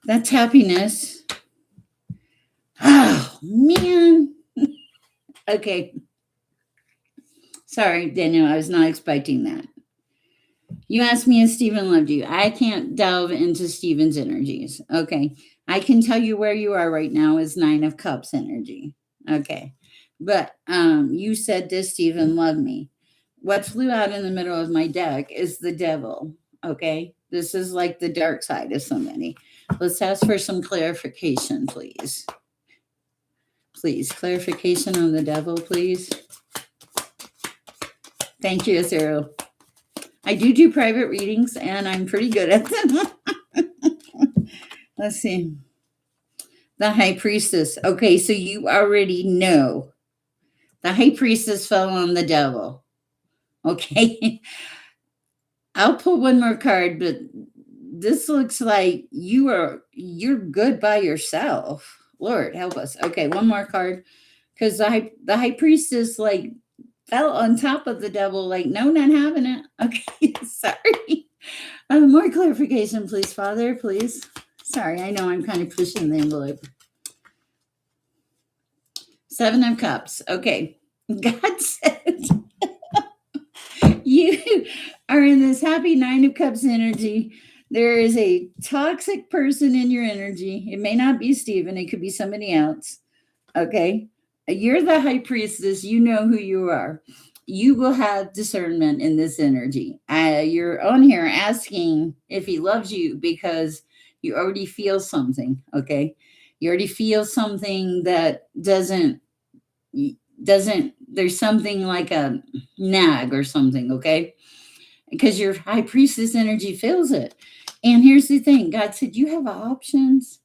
That's happiness. Oh, man. Okay. Sorry, Daniel. I was not expecting that. You asked me if Stephen loved you. I can't delve into Stephen's energies. Okay. I can tell you where you are right now is 9 of Cups energy. Okay. But you said, does Stephen love me? What flew out in the middle of my deck is the devil. Okay. This is like the dark side of somebody. Let's ask for some clarification, please. Please, clarification on the devil, please. Thank you, Azero. I do private readings, and I'm pretty good at them. Let's see. The High Priestess. Okay, so you already know. The High Priestess fell on the devil. Okay. I'll pull one more card, but this looks like you're good by yourself. Lord, help us. Okay, one more card. Because the High Priestess, like, fell on top of the devil, like, no, not having it. Okay, sorry. More clarification, please, Father, please. Sorry, I know I'm kind of pushing the envelope. 7 of Cups. Okay. God said you are in this happy 9 of Cups energy. There is a toxic person in your energy. It may not be Stephen. It could be somebody else. Okay. You're the High Priestess. You know who you are. You will have discernment in this energy. You're on here asking if he loves you because you already feel something. Okay. You already feel something that doesn't, there's something like a nag or something. Okay. Because your High Priestess energy feels it. And here's the thing. God said, you have options.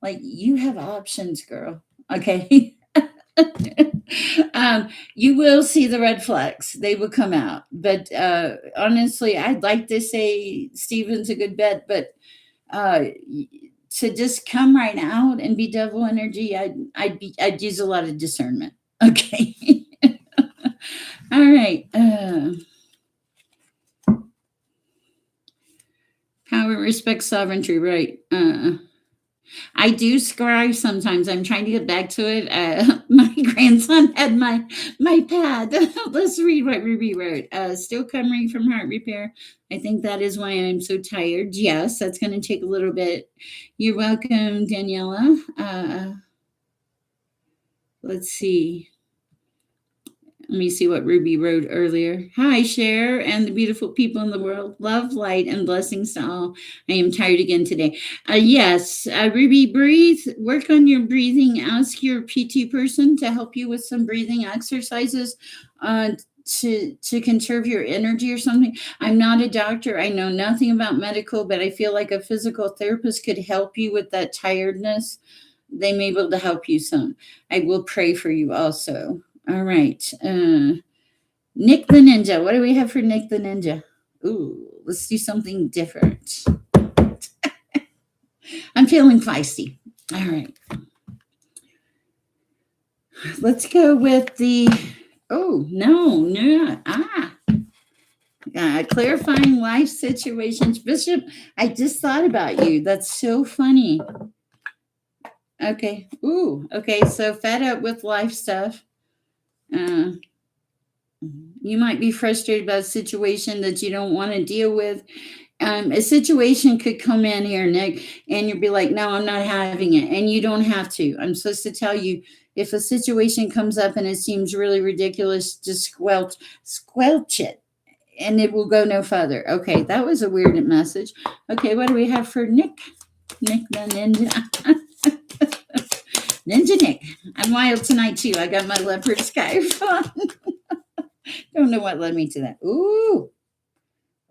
Like, you have options, girl. Okay. You will see the red flags. They will come out. But honestly, I'd like to say Stephen's a good bet, but to just come right out and be devil energy, I'd use a lot of discernment. Okay. All right. Power, respect, sovereignty, right. I do scribe sometimes. I'm trying to get back to it. My grandson had my pad. Let's read what Ruby wrote. Still coming from heart repair. I think that is why I'm so tired. Yes, that's going to take a little bit. You're welcome, Daniela. Let's see. Let me see what Ruby wrote earlier. Hi, Sher, and the beautiful people in the world. Love, light, and blessings to all. I am tired again today. Yes, Ruby, breathe. Work on your breathing. Ask your PT person to help you with some breathing exercises. Uh, to conserve your energy or something. I'm not a doctor. I know nothing about medical, but I feel like a physical therapist could help you with that tiredness. They may be able to help you some. I will pray for you also. All right. Nick the Ninja. What do we have for Nick the Ninja? Ooh, let's do something different. I'm feeling feisty. All right. Let's go with the. Oh, no. Clarifying life situations. Bishop, I just thought about you. That's so funny. Okay. Ooh, okay. So fed up with life stuff. Uh, you might be frustrated about a situation that you don't want to deal with. A situation could come in here, Nick, and you'll be like, no, I'm not having it. And you don't have to. I'm supposed to tell you if a situation comes up and it seems really ridiculous, just squelch it and it will go no further. Okay, that was a weird message. Okay, what do we have for Nick? Nick the Ninja. Ninja Nick. I'm wild tonight too. I got my leopard scarf on. Don't know what led me to that. Ooh.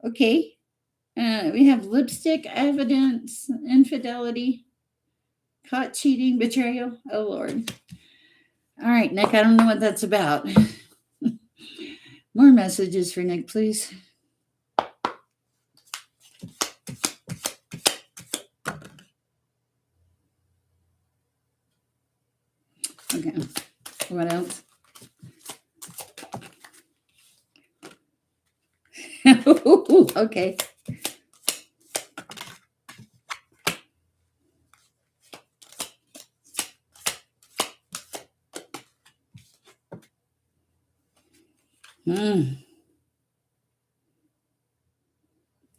Okay. We have lipstick evidence, infidelity, caught cheating, betrayal. Oh, Lord. All right, Nick, I don't know what that's about. More messages for Nick, please. Okay. What else? Okay.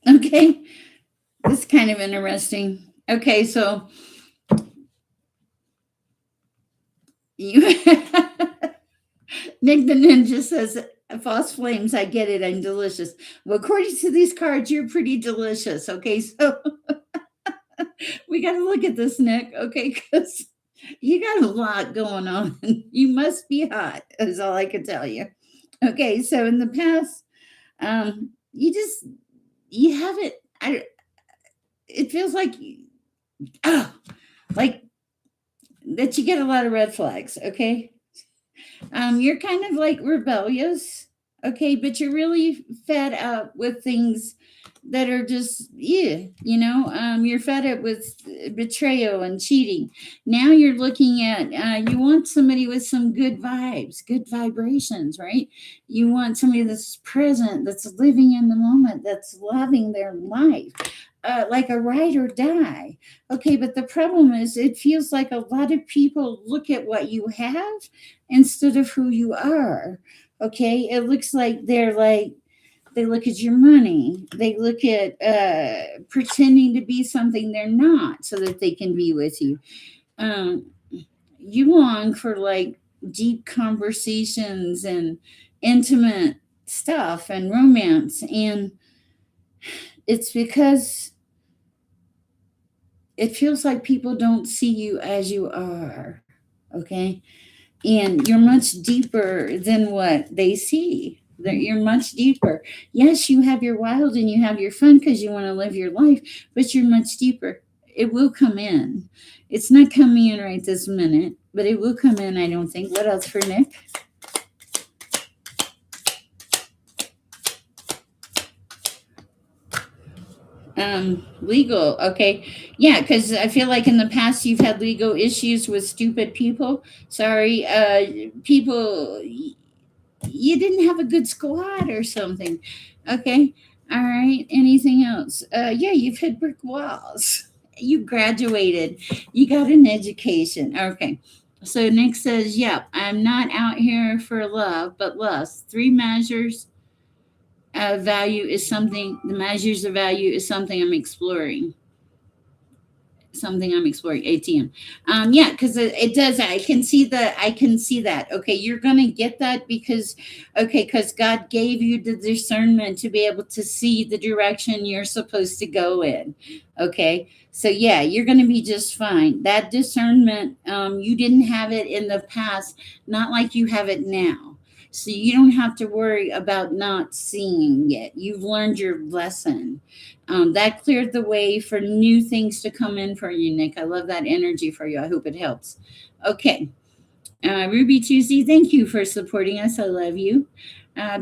Okay. This is kind of interesting. Okay, so you Nick the Ninja says, false flames, I get it, I'm delicious. Well, according to these cards, you're pretty delicious. Okay, so we got to look at this, Nick. Okay, because you got a lot going on. You must be hot, is all I can tell you. Okay, so in the past, you haven't. It feels like, oh, like that you get a lot of red flags. Okay, you're kind of like rebellious, okay, but you're really fed up with things that are just, yeah, you're fed up with betrayal and cheating. Now you're looking at, you want somebody with some good vibes, good vibrations, right? You want somebody that's present, that's living in the moment, that's loving their life. Like a ride or die. Okay, but the problem is, it feels like a lot of people look at what you have instead of who you are. Okay, it looks like they look at your money, they look at pretending to be something they're not so that they can be with you. Um, you long for like deep conversations and intimate stuff and romance, and it's because it feels like people don't see you as you are. Okay, and you're much deeper than what they see. That you're much deeper. Yes, you have your wild and you have your fun because you want to live your life, but you're much deeper. It will come in. It's not coming in right this minute, but it will come in, I don't think. What else for Nick? Legal. Okay. Yeah, because I feel like in the past you've had legal issues with stupid people. Sorry, people, you didn't have a good squad or something. Okay. All right. Anything else? Yeah, you've hit brick walls. You graduated. You got an education. Okay. So Nick says, yep, I'm not out here for love, but lust. Three measures the measures of value is something I'm exploring. something I'm exploring. ATM. Yeah, because it does. I can see that. Okay, you're gonna get that because, okay, because God gave you the discernment to be able to see the direction you're supposed to go in. Okay, so yeah, you're gonna be just fine. That discernment, you didn't have it in the past, not like you have it now. So you don't have to worry about not seeing it. You've learned your lesson. That cleared the way for new things to come in for you, Nick. I love that energy for you. I hope it helps. Okay. Ruby Tuesday, thank you for supporting us. I love you.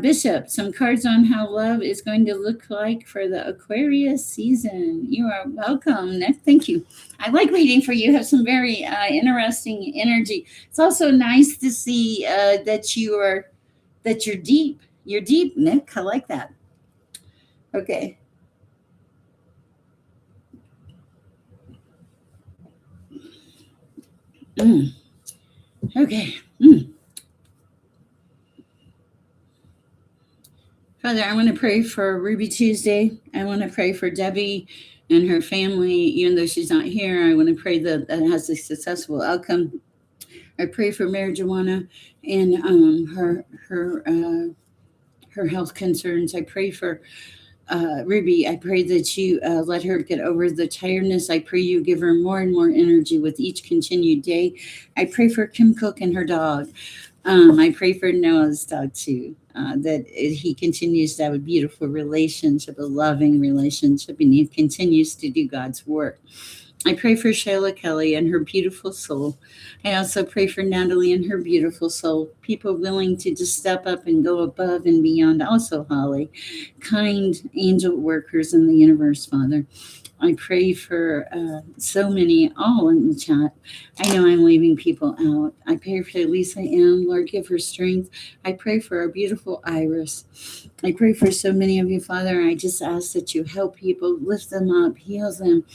Bishop, some cards on how love is going to look like for the Aquarius season. You are welcome, Nick. Thank you. I like reading for you. You have some very interesting energy. It's also nice to see that you're deep. You're deep, Nick. I like that. Okay. Mm. Okay. Mm. Father, I want to pray for Ruby Tuesday. I want to pray for Debbie and her family, even though she's not here. I want to pray that has a successful outcome. I pray for marijuana and her health concerns. I pray for Ruby. I pray that you let her get over the tiredness. I pray you give her more and more energy with each continued day. I pray for Kim Cook and her dog. I pray for Noah's dog too, that he continues to have a beautiful relationship, a loving relationship, and he continues to do God's work. I pray for Shayla Kelly and her beautiful soul. I also pray for Natalie and her beautiful soul, people willing to just step up and go above and beyond. Also, Holly, kind angel workers in the universe, Father. I pray for so many, all in the chat. I know I'm leaving people out. I pray for Lisa M. Lord, give her strength. I pray for our beautiful Iris. I pray for so many of you, Father. I just ask that you help people, lift them up, heal them.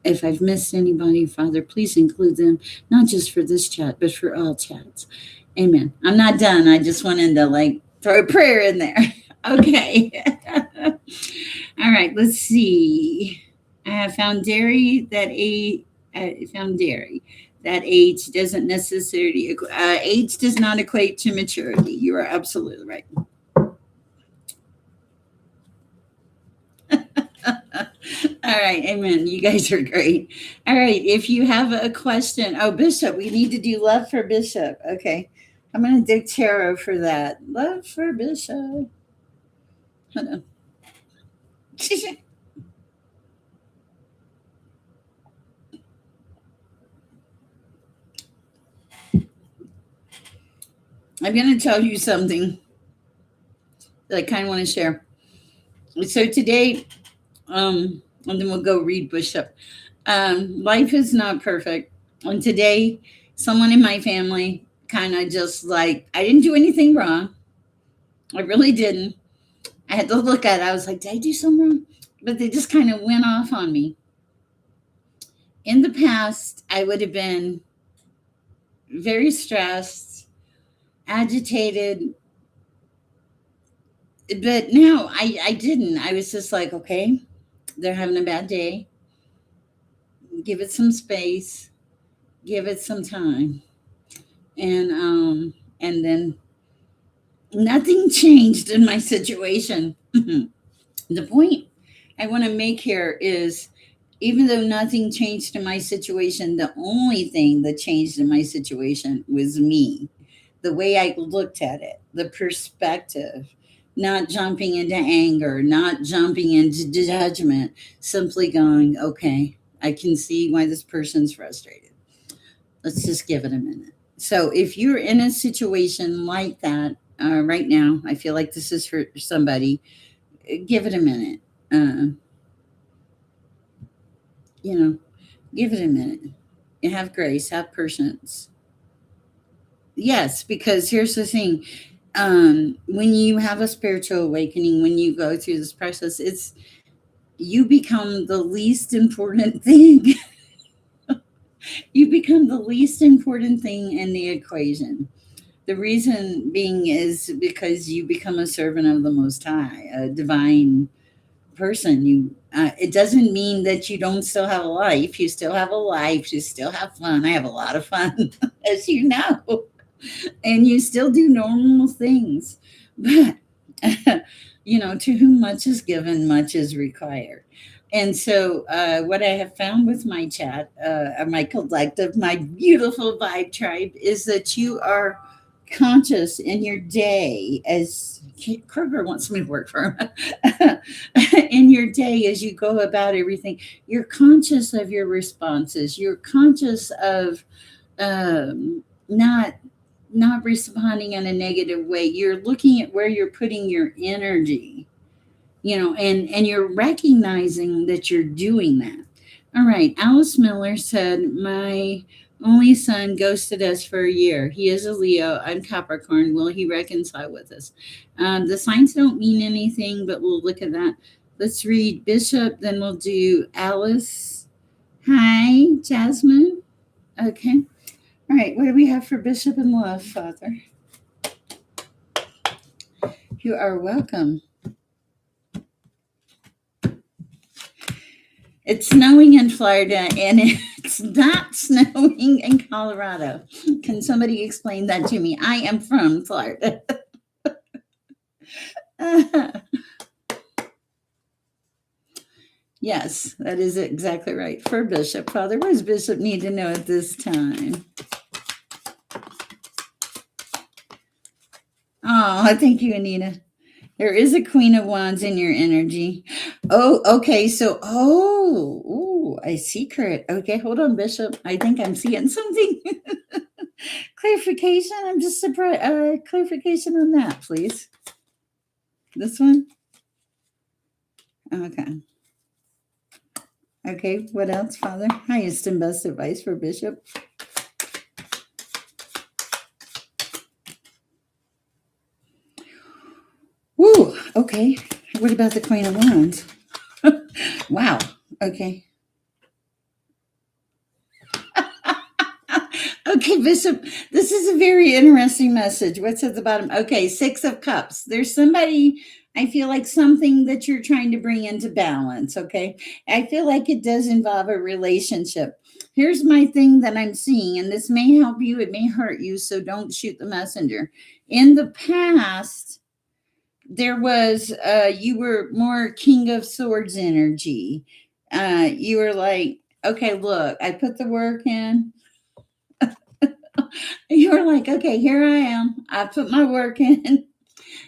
If I've missed anybody, Father, please include them, not just for this chat, but for all chats. Amen. I'm not done. I just wanted to throw a prayer in there. Okay. All right. Let's see. I have found dairy that found dairy. That age doesn't necessarily age does not equate to maturity. You are absolutely right. All right, amen. You guys are great. All right, if you have a question, oh, Bishop, we need to do love for Bishop. Okay, I'm going to do tarot for that. Love for Bishop. Hold on. I'm going to tell you something that I kind of want to share. So today, and then we'll go read Bishop. Life is not perfect. And today, someone in my family kind of just I didn't do anything wrong. I really didn't. I had to look at it. I was like, did I do something wrong? But they just kind of went off on me. In the past, I would have been very stressed, agitated, but now I didn't. I was just like, okay, they're having a bad day. Give it some space, give it some time. And then nothing changed in my situation. The point I want to make here is even though nothing changed in my situation, the only thing that changed in my situation was me, the way I looked at it, the perspective, not jumping into anger, not jumping into judgment, simply going, okay, I can see why this person's frustrated. Let's just give it a minute. So if you're in a situation like that right now, I feel like this is for somebody, give it a minute. Uh, you know, give it a minute. And have grace, have patience. Yes, because here's the thing. When you have a spiritual awakening, when you go through this process, it's you become the least important thing. You become the least important thing in the equation. The reason being is because you become a servant of the Most High, a divine person. It doesn't mean that you don't still have a life. You still have a life. You still have fun. I have a lot of fun, as you know, and you still do normal things. But to whom much is given, much is required. And so, what I have found with my chat, my collective, my beautiful vibe tribe, is that you are conscious in your day as Kroger wants me to work for him. In your day, as you go about everything, you're conscious of your responses. You're conscious of not responding in a negative way. You're looking at where you're putting your energy, and you're recognizing that you're doing that. All right. Alice Miller said, my only son ghosted us for a year. He is a Leo. I'm Capricorn. Will he reconcile with us? The signs don't mean anything, but we'll look at that. Let's read Bishop, then we'll do Alice. Hi, Jasmine. Okay. All right. What do we have for Bishop and Love, Father? You are welcome. It's snowing in Florida and it's not snowing in Colorado. Can somebody explain that to me? I am from Florida. Yes, that is exactly right. For Bishop. Father, what does Bishop need to know at this time? Oh, thank you, Anita. There is a Queen of Wands in your energy. Oh, okay. So, ooh, I see Kurt. Okay, hold on, Bishop. I think I'm seeing something. Clarification. I'm just surprised. Clarification on that, please. This one. Okay. Okay. What else, Father? Highest and best advice for Bishop. Woo. Okay. What about the Queen of Wands? Wow. Okay. Okay, Bishop, this is a very interesting message. What's at the bottom? Okay, Six of Cups. There's somebody, I feel like something that you're trying to bring into balance. Okay. I feel like it does involve a relationship. Here's my thing that I'm seeing, and this may help you, it may hurt you, so don't shoot the messenger. In the past, there was you were more King of Swords energy. You were like, okay, look, I put the work in. You were like, okay, here I am. I put my work in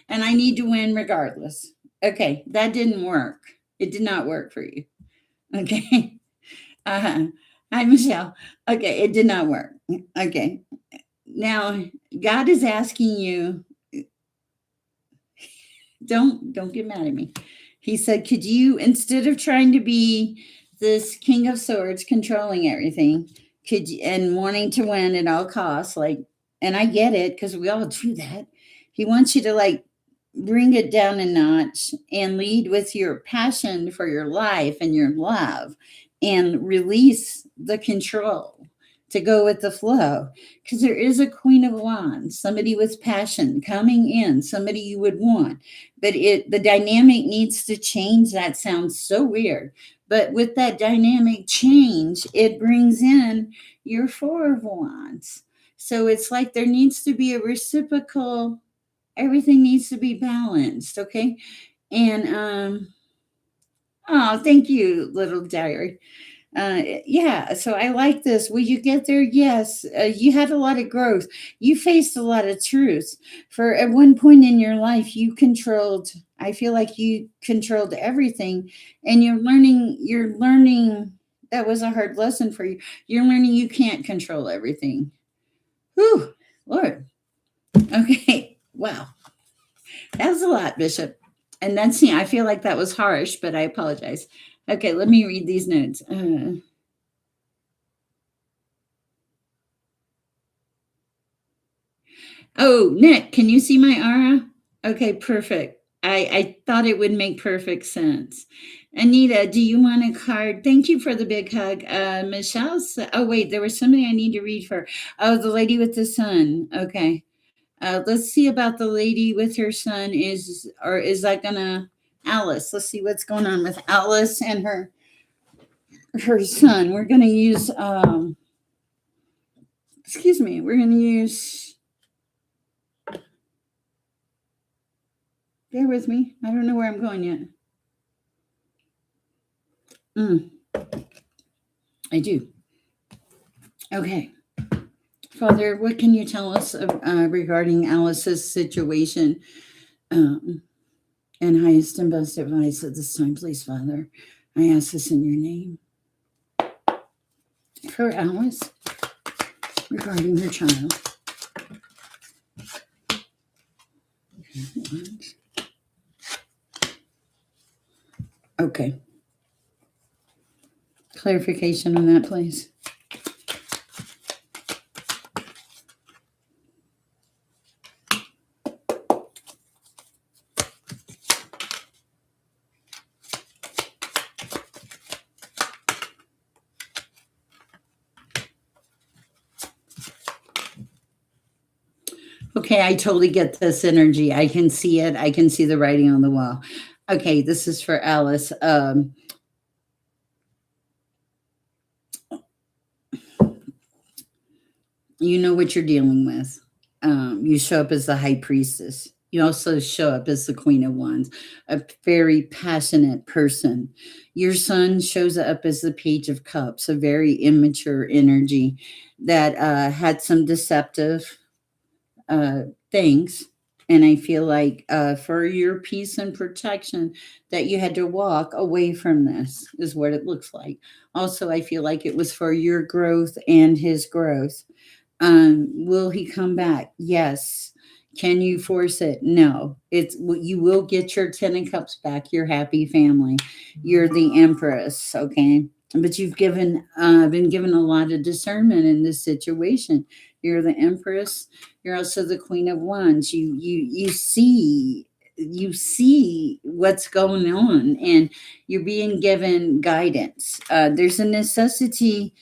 and I need to win regardless. Okay, that didn't work. It did not work for you. Okay. Uh-huh. Hi, Michelle. Okay, it did not work. Okay. Now, God is asking you, don't get mad at me. He said, could you, instead of trying to be this King of Swords controlling everything, could you, and wanting to win at all costs, like, and I get it because we all do that. He wants you to like bring it down a notch and lead with your passion for your life and your love and release the control to go with the flow, because there is a Queen of Wands, somebody with passion coming in, somebody you would want, but the dynamic needs to change. That sounds so weird, but with that dynamic change, it brings in your Four of Wands. So it's like there needs to be a reciprocal, everything needs to be balanced. Okay. And oh, thank you, little diary. Yeah, so I like this. Will you get there? Yes. You had a lot of growth. You faced a lot of truths. For at one point in your life, you controlled, I feel like you controlled everything, and you're learning that was a hard lesson for you. You're learning you can't control everything. Whew, Lord. Okay. Wow. That was a lot, Bishop. And that's, yeah, I feel like that was harsh, but I apologize. Okay, let me read these notes. Oh, Nick, can you see my aura? Okay, perfect. I thought it would make perfect sense. Anita, do you want a card? Thank you for the big hug. Michelle, oh, wait, there was somebody I need to read for. Oh, the lady with the sun. Okay. Let's see about the lady with her son. Is that gonna Alice. Let's see what's going on with Alice and her son. We're going to use excuse me, we're going to use, bear with me, I don't know where I'm going yet. I do. Okay. Father, what can you tell us regarding Alice's situation? And highest and best advice at this time, please, Father. I ask this in your name. For Alice, regarding her child. Okay. Clarification on that, please. Okay, I totally get this energy. I can see it. I can see the writing on the wall. Okay, this is for Alice. You know what you're dealing with. You show up as the high priestess. You also show up as the Queen of Wands, a very passionate person. Your son shows up as the Page of Cups, a very immature energy that had some deceptive things. And I feel like for your peace and protection, that you had to walk away from this, is what it looks like. Also, I feel like it was for your growth and his growth. Will he come back? Yes. Can you force it? No. You will get your 10 of Cups back, your happy family. You're the Empress, okay? But you've been given a lot of discernment in this situation. You're the Empress. You're also the Queen of Wands. You see what's going on, and you're being given guidance. There's a necessity.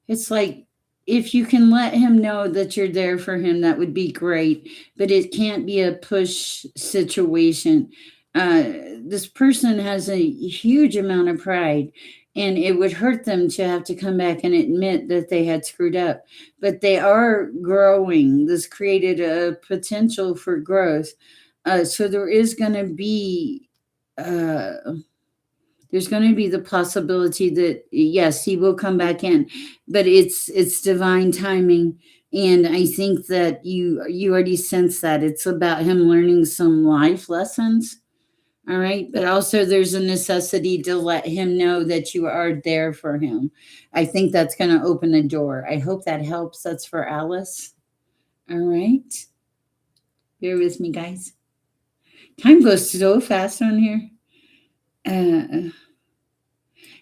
It's like, if you can let him know that you're there for him, that would be great. But it can't be a push situation. This person has a huge amount of pride, and it would hurt them to have to come back and admit that they had screwed up. But they are growing. This created a potential for growth. So there is going to be. There's going to be the possibility that yes, he will come back in, but it's divine timing, and I think that you already sense that it's about him learning some life lessons. All right, but also there's a necessity to let him know that you are there for him. I think that's going to open a door. I hope that helps. That's for Alice. All right, bear with me, guys. Time goes so fast on here.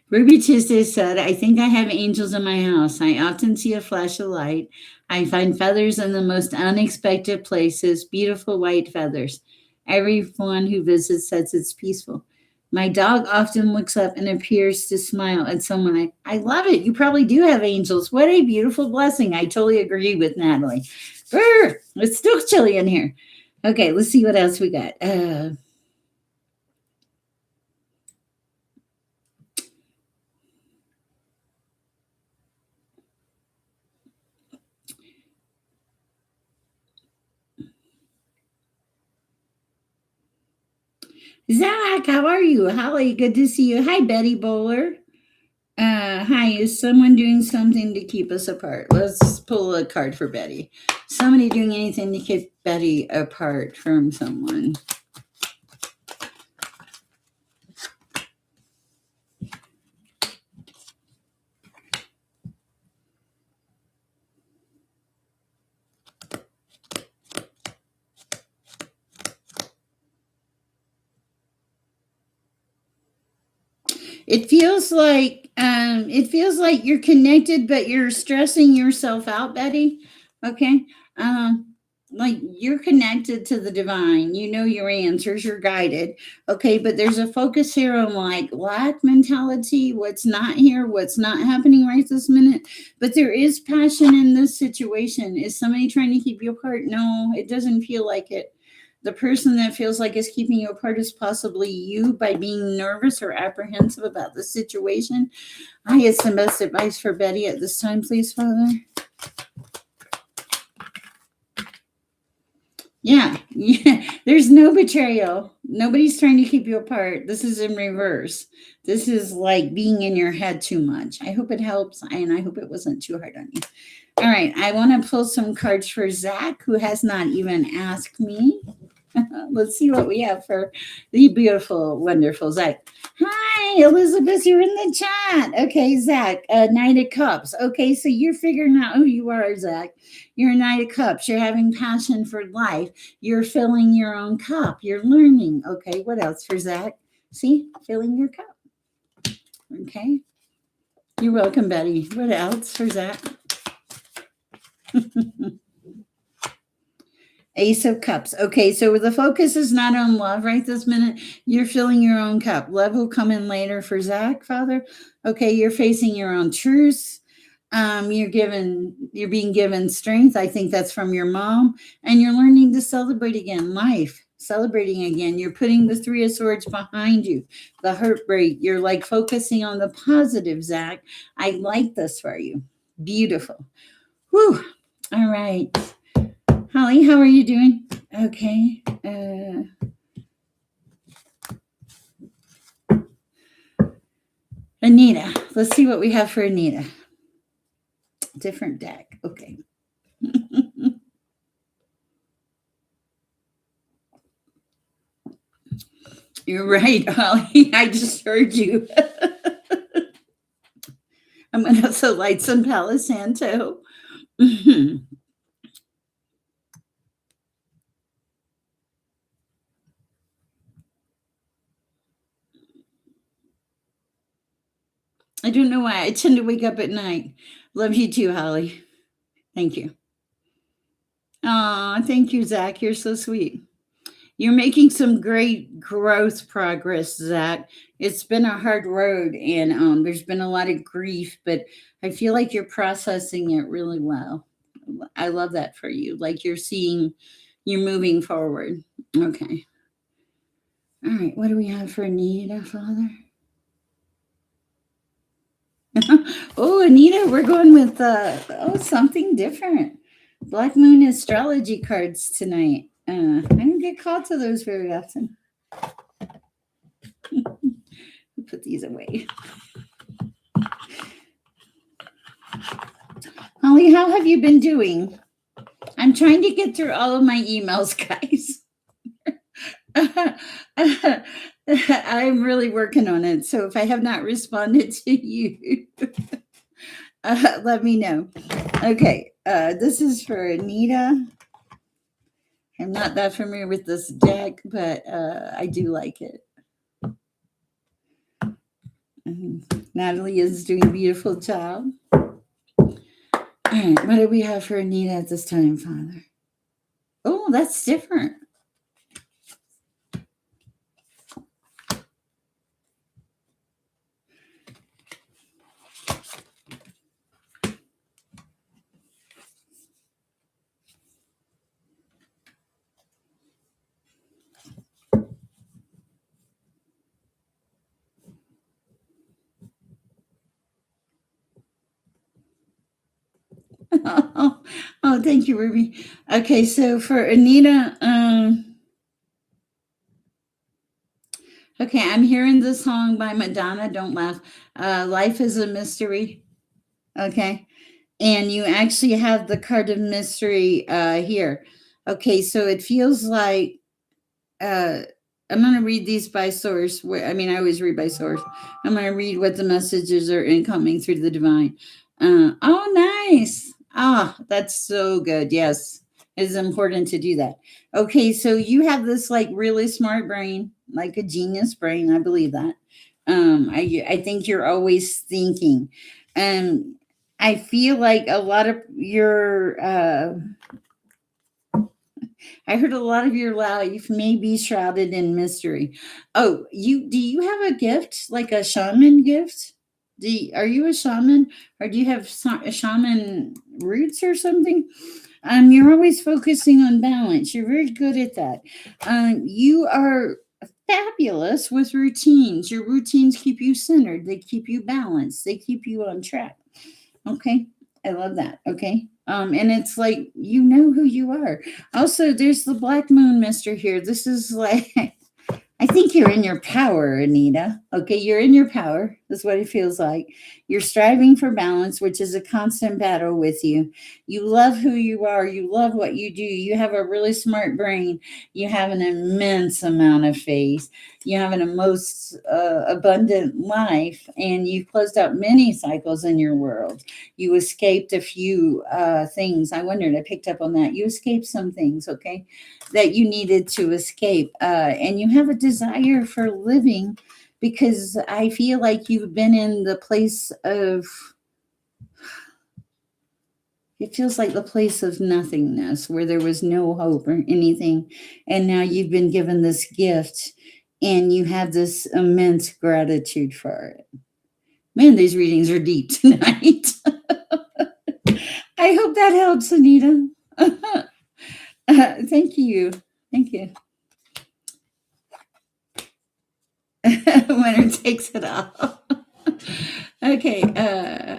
Ruby Tuesday said, I think I have angels in my house. I often see a flash of light. I find feathers in the most unexpected places, beautiful white feathers. Everyone who visits says it's peaceful. My dog often looks up and appears to smile at someone. I love it. You probably do have angels. What a beautiful blessing. I totally agree with Natalie. Brr, it's still chilly in here. Okay, let's see what else we got. Zach, how are you? Holly, good to see you. Hi, Betty Bowler. Hi, is someone doing something to keep us apart? Let's pull a card for Betty. Somebody doing anything to keep Betty apart from someone? It feels like you're connected, but you're stressing yourself out, Betty. Okay. like you're connected to the divine, you know your answers, you're guided. Okay, but there's a focus here on like lack mentality, what's not here, what's not happening right this minute. But there is passion in this situation. Is somebody trying to keep you apart? No, it doesn't feel like it. The person that feels like is keeping you apart is possibly you by being nervous or apprehensive about the situation. I get some best advice for Betty at this time, please, Father. Yeah, yeah. There's no betrayal. Nobody's trying to keep you apart. This is in reverse. This is like being in your head too much. I hope it helps, and I hope it wasn't too hard on you. All right, I want to pull some cards for Zach, who has not even asked me. Let's see what we have for the beautiful, wonderful Zach. Hi, Elizabeth, you're in the chat. Okay, Zach, Knight of Cups. Okay, so you're figuring out who you are, Zach. You're a Knight of Cups. You're having passion for life. You're filling your own cup. You're learning. Okay, what else for Zach? See, filling your cup. Okay. You're welcome, Betty. What else for Zach? Ace of Cups. Okay, so the focus is not on love right this minute. You're filling your own cup. Love will come in later for Zach, Father. Okay, you're facing your own truths. You're being given strength. I think that's from your mom, and you're learning to celebrate again, life, celebrating again. You're putting the Three of Swords behind you, the heartbreak. You're like focusing on the positive, Zach. I like this for you. Beautiful. Whew. All right. Holly, how are you doing? Okay. Anita. Let's see what we have for Anita. Different deck. Okay. You're right, Holly. I just heard you. I'm going to also light some Palo Santo. I don't know why. I tend to wake up at night. Love you too, Holly. Thank you. Aw, thank you, Zach. You're so sweet. You're making some great growth progress, Zach. It's been a hard road, and there's been a lot of grief, but I feel like you're processing it really well. I love that for you. Like you're moving forward. Okay. All right. What do we have for Anita, Father? Oh, Anita, we're going with something different. Black Moon astrology cards tonight. I don't get called to those very often. Put these away. Holly, how have you been doing? I'm trying to get through all of my emails, guys. I'm really working on it. So if I have not responded to you, let me know. Okay, this is for Anita. I'm not that familiar with this deck, but I do like it. Natalie is doing a beautiful job. All right, what do we have for Anita at this time, Father? Oh, that's different. Oh, thank you, Ruby. Okay, so for Anita, okay, I'm hearing the song by Madonna. Don't laugh. Life is a mystery. Okay, and you actually have the card of mystery here. Okay, so it feels like I'm going to read these by source. I mean, I always read by source. I'm going to read what the messages are incoming through the divine. Oh, nice. Ah, that's so good. Yes, it's important to do that. Okay, so you have this like really smart brain, like a genius brain. I believe that. I think you're always thinking. And I feel like a lot of your I heard a lot of your life may be shrouded in mystery. Oh, do you have a gift like a shaman gift? Are you a shaman or do you have shaman roots or something? You're always focusing on balance. You're very good at that. You are fabulous with routines. Your routines keep you centered. They keep you balanced. They keep you on track. Okay. I love that. Okay. And it's like you know who you are. Also, there's the black moon mister here. This is like I think you're in your power, Anita. Okay, you're in your power. That's what it feels like. You're striving for balance, which is a constant battle with you. You love who you are. You love what you do. You have a really smart brain. You have an immense amount of faith. You have an most abundant life, and you've closed out many cycles in your world. You escaped a few things. I wondered, I picked up on that. You escaped some things, okay, that you needed to escape. And you have a desire for living because I feel like you've been in the place of, it feels like the place of nothingness where there was no hope or anything. And now you've been given this gift and you have this immense gratitude for it. Man, these readings are deep tonight. I hope that helps, Anita. Thank you. Thank you. Winner takes it all. Okay.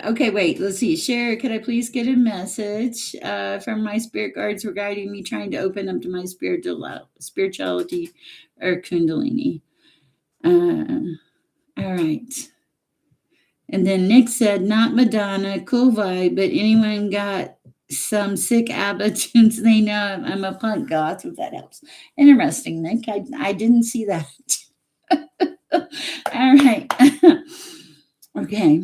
Okay. Wait. Let's see. Sher, could I please get a message from my spirit guides regarding me trying to open up to my spirituality or Kundalini? All right. And then Nick said, not Madonna, cool vibe, but anyone got some sick ABBA tunes they know? I'm a punk goth, if that helps. Interesting, Nick. I didn't see that. All right. Okay.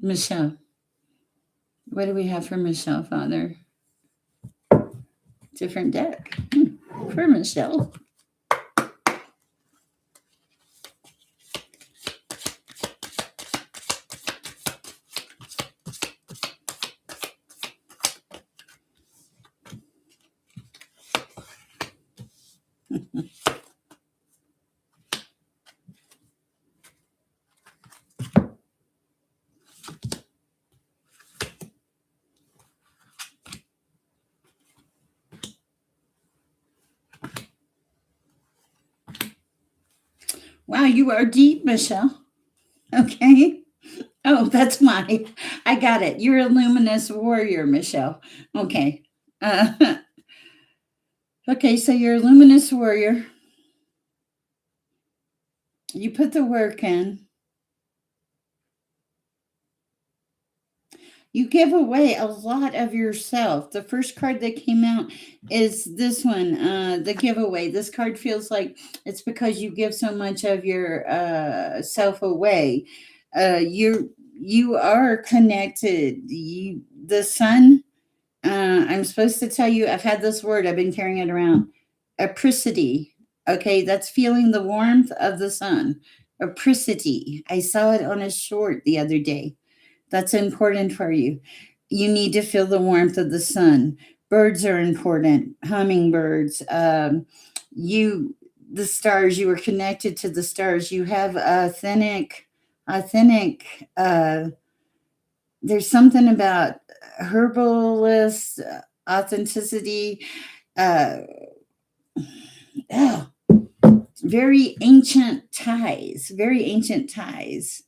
Michelle. What do we have for Michelle, Father? Different deck for Michelle. Wow, you are deep, Michelle. Okay. Oh, that's mine. I got it. You're a luminous warrior, Michelle. Okay. Okay, so you're a luminous warrior. You put the work in. You give away a lot of yourself. The first card that came out is this one, the giveaway. This card feels like it's because you give so much of your self away. You are connected. The sun. I'm supposed to tell you. I've had this word. I've been carrying it around. Apricity. Okay, that's feeling the warmth of the sun. Apricity. I saw it on a short the other day. That's important for you. You need to feel the warmth of the sun. Birds are important. Hummingbirds. The stars. You are connected to the stars. You have authentic. There's something about herbalist authenticity. Oh, very ancient ties. Very ancient ties.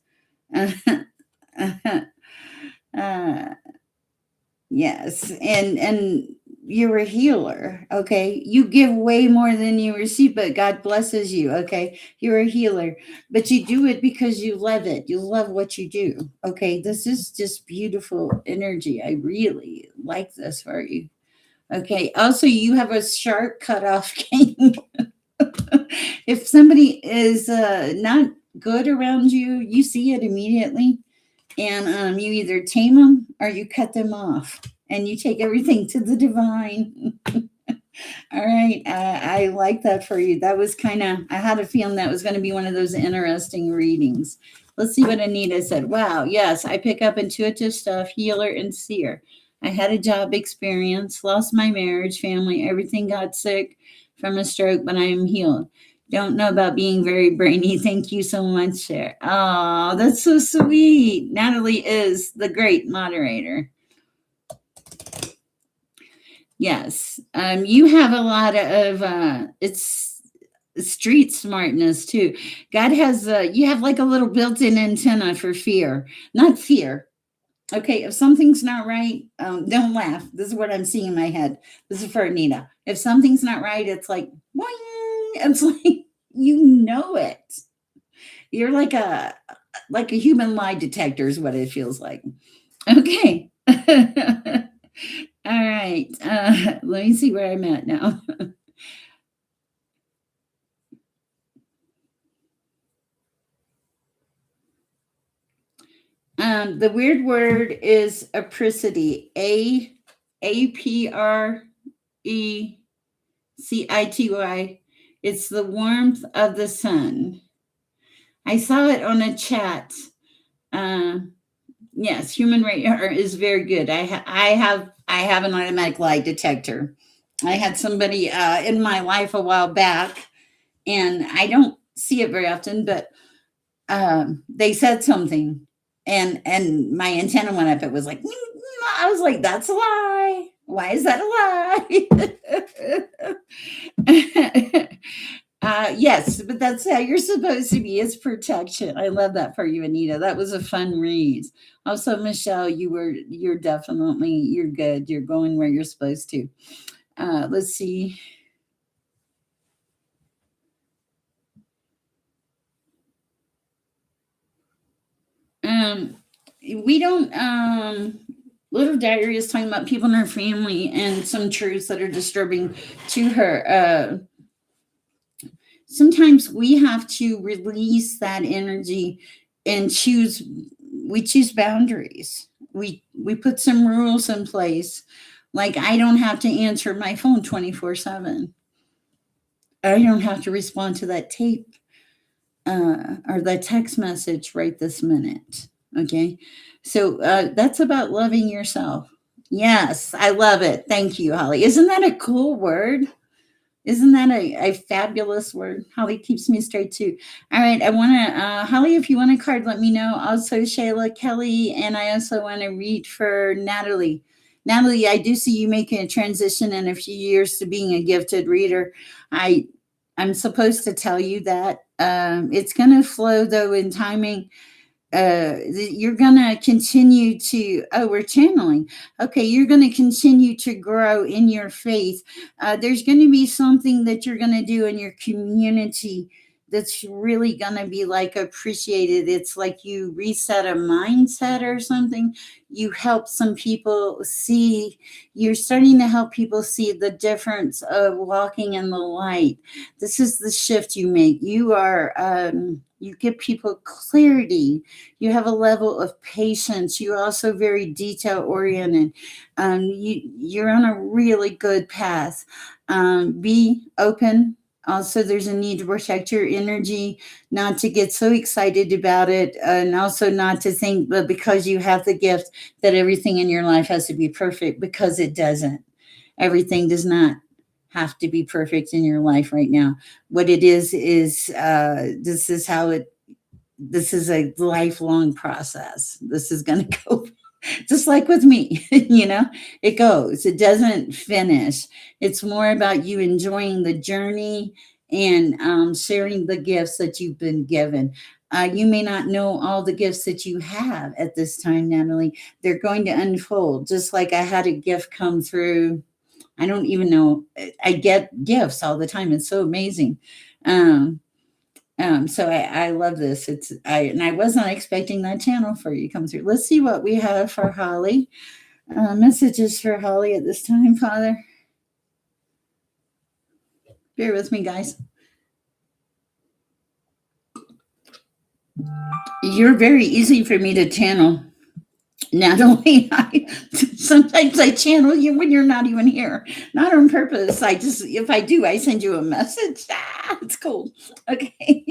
Yes, and you're a healer. Okay, you give way more than you receive, but God blesses you. Okay, you're a healer, but you do it because you love it. You love what you do. Okay, this is just beautiful energy. I really like this for you. Okay, also you have a sharp cutoff cane. If somebody is not good around you, you see it immediately. And you either tame them or you cut them off and you take everything to the divine. All right. I like that for you. That was I had a feeling that was going to be one of those interesting readings. Let's see what Anita said. Wow. Yes, I pick up intuitive stuff, healer and seer. I had a job experience, lost my marriage, family, everything, got sick from a stroke, but I am healed. Don't know about being very brainy. Thank you so much, Sher. Oh, that's so sweet. Natalie is the great moderator. Yes. You have a lot of it's street smartness too. God has you have like a little built-in antenna for fear, not fear. Okay, if something's not right, don't laugh. This is what I'm seeing in my head. This is for Anita. If something's not right, it's like, boing. It's like you know it. You're like a human lie detector is what it feels like. Okay. All right. Let me see where I'm at now. The weird word is apricity. Aprecity. It's the warmth of the sun. I saw it on a chat. Uh, yes, human radar is very good. I have an automatic lie detector. I had somebody in my life a while back, and I don't see it very often, but they said something, and my antenna went up. It was like, I was like, that's a lie. Why is that a lie? Yes, but that's how you're supposed to be. It's protection. I love that for you, Anita. That was a fun read. Also, Michelle, you're definitely, you're good. You're going where you're supposed to. Let's see. We don't Little Diary is talking about people in her family and some truths that are disturbing to her. Sometimes we have to release that energy and we choose boundaries. We put some rules in place. Like I don't have to answer my phone 24/7. I don't have to respond to that tape or that text message right this minute. Okay. So that's about loving yourself. Yes, I love it. Thank you, Holly. Isn't that a cool word? Isn't that a fabulous word? Holly keeps me straight too. All right. I want to, Holly, if you want a card, let me know. Also, Shayla, Kelly, and I also want to read for Natalie. Natalie, I do see you making a transition in a few years to being a gifted reader. I'm supposed to tell you that. It's going to flow though in timing. You're gonna continue to, oh, we're channeling. Okay, you're gonna continue to grow in your faith. There's gonna be something that you're gonna do in your community that's really gonna be like appreciated. It's like you reset a mindset or something. You help some people see, you're starting to help people see the difference of walking in the light. This is the shift you make. You are you give people clarity. You have a level of patience. You're also very detail oriented. You're on a really good path. Be open. Also, there's a need to protect your energy, not to get so excited about it, and also not to think that because you have the gift that everything in your life has to be perfect, because it doesn't. Everything does not have to be perfect in your life right now. What it is this is how it this is a lifelong process. This is going to go just like with me, it goes, it doesn't finish. It's more about you enjoying the journey and sharing the gifts that you've been given. You may not know all the gifts that you have at this time, Natalie. They're going to unfold, just like I had a gift come through. I don't even know. I get gifts all the time. It's so amazing. So I love this. I was not expecting that channel for you to come through. Let's see what we have for Holly. Messages for Holly at this time, Father. Bear with me, guys. You're very easy for me to channel. Natalie, sometimes I channel you when you're not even here. Not on purpose. If I do, I send you a message. It's cool. Okay.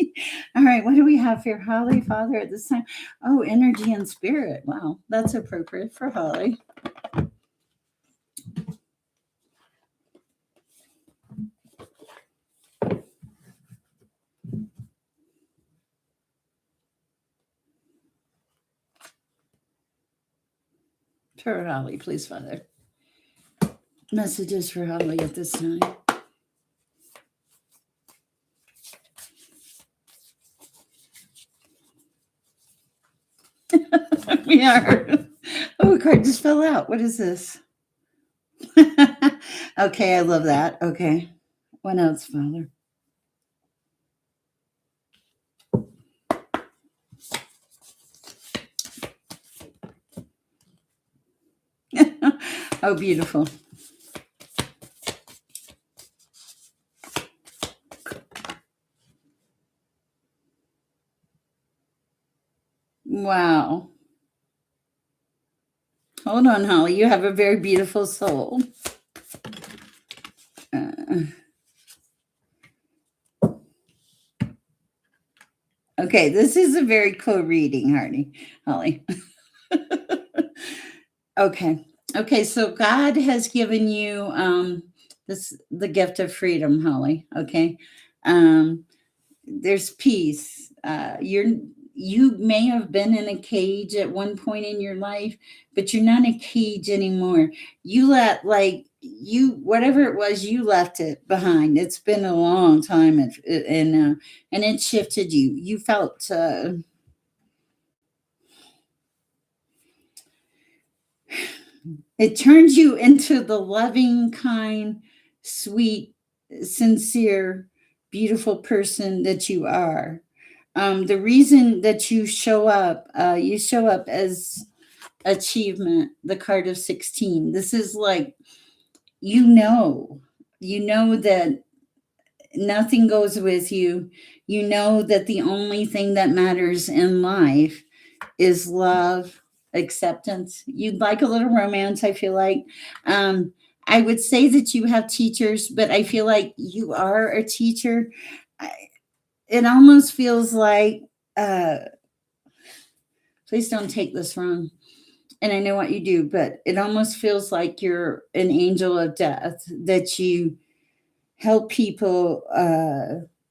All right. What do we have here, Holly, Father, at this time? Oh, energy and spirit. Wow. That's appropriate for Holly. for Holly, please, Father. Messages for Holly at this time. We are. Oh, a card just fell out. What is this? Okay, I love that. Okay. What else, Father? Oh, beautiful. Wow. Hold on, Holly. You have a very beautiful soul. Okay, this is a very cool reading, Holly. Okay, so God has given you the gift of freedom, Holly. Okay, there's peace. You may have been in a cage at one point in your life, but you're not in a cage anymore. You let whatever it was, you left it behind. It's been a long time, and it shifted you. You felt. It turns you into the loving, kind, sweet, sincere, beautiful person that you are. The reason that you show up as achievement, the card of 16. This is like, you know that nothing goes with you. You know that the only thing that matters in life is love, acceptance. You'd like a little romance, I feel like. I would say that you have teachers, but I feel like you are a teacher. It almost feels like, please don't take this wrong, and I know what you do, but it almost feels like you're an angel of death, that you help people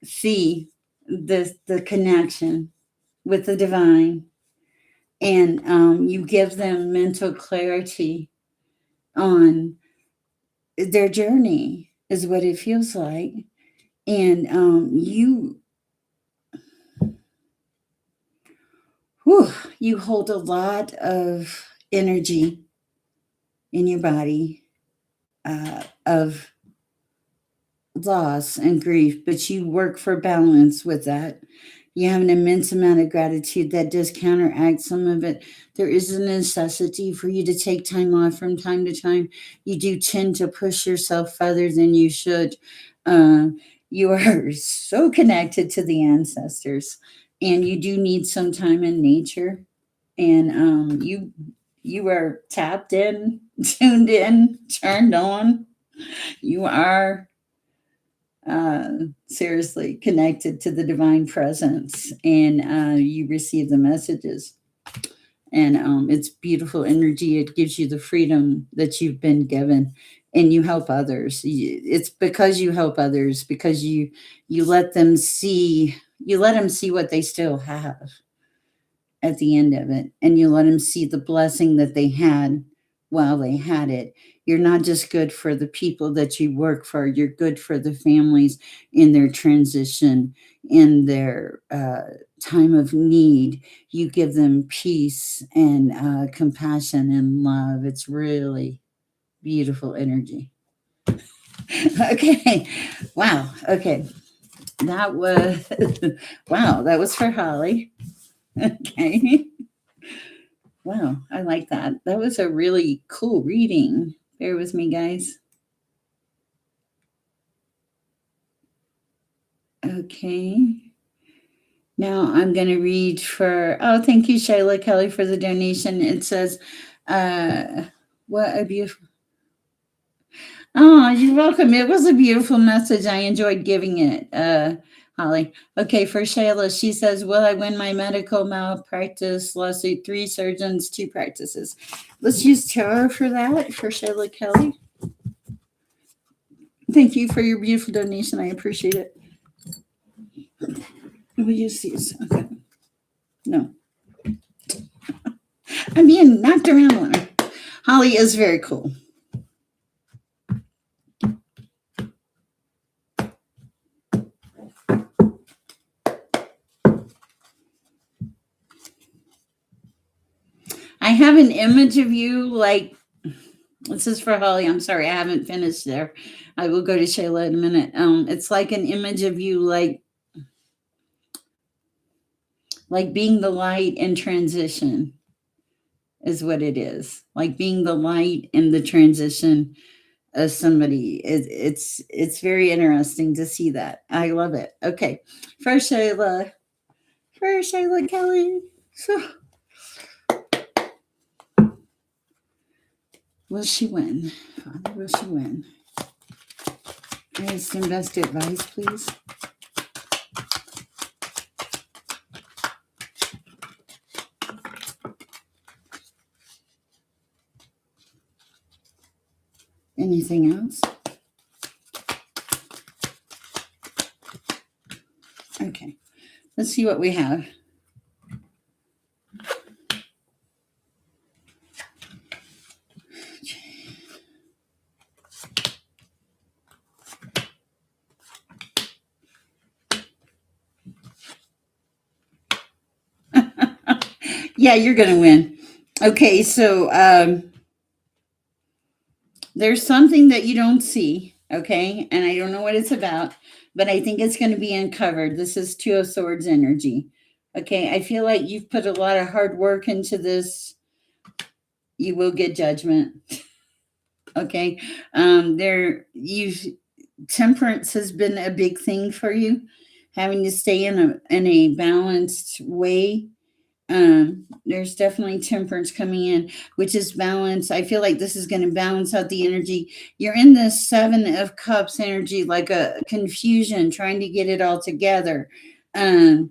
see the connection with the divine, and you give them mental clarity on their journey, is what it feels like. And you hold a lot of energy in your body of loss and grief, but you work for balance with that. You have an immense amount of gratitude that does counteract some of it. There is a necessity for you to take time off from time to time. You do tend to push yourself further than you should. You are so connected to the ancestors, and you do need some time in nature. And you are tapped in, tuned in, turned on. You are seriously connected to the divine presence, and you receive the messages, and it's beautiful energy. It gives you the freedom that you've been given, and you help others. It's because you help others, because you let them see what they still have at the end of it, and you let them see the blessing that they had while they had it. You're not just good for the people that you work for, you're good for the families in their transition, in their time of need. You give them peace and compassion and love. It's really beautiful energy. Okay. Wow. Okay. That was, wow, that was for Holly. Okay. Wow, I like that. That was a really cool reading. Bear with me, guys. Okay. Now I'm going to read for, thank you, Shayla Kelly, for the donation. It says, what a beautiful, oh, you're welcome. It was a beautiful message. I enjoyed giving it, Holly. Okay, for Shayla, she says, will I win my medical malpractice lawsuit? 3 surgeons, 2 practices. Let's use tarot for that, for Shayla Kelly. Thank you for your beautiful donation. I appreciate it. Will you see? Okay. No. I'm being knocked around. Holly is very cool. I have an image of you like this is for Holly. I'm sorry, I haven't finished there. I will go to Shayla in a minute. It's like an image of you like being the light in transition is what it is. Like being the light in the transition of somebody. It's very interesting to see that. I love it. Okay. First Shayla. First Shayla Kelly. So will she win? Father, will she win? Highest and best advice, please. Anything else? Okay. Let's see what we have. Yeah, you're going to win. Okay, so there's something that you don't see, okay? And I don't know what it's about, but I think it's going to be uncovered. This is Two of Swords energy. Okay, I feel like you've put a lot of hard work into this. You will get judgment. Okay, temperance has been a big thing for you, having to stay in a balanced way. There's definitely temperance coming in, which is balance. I feel like this is going to balance out the energy. You're in the Seven of Cups energy, like a confusion, trying to get it all together. There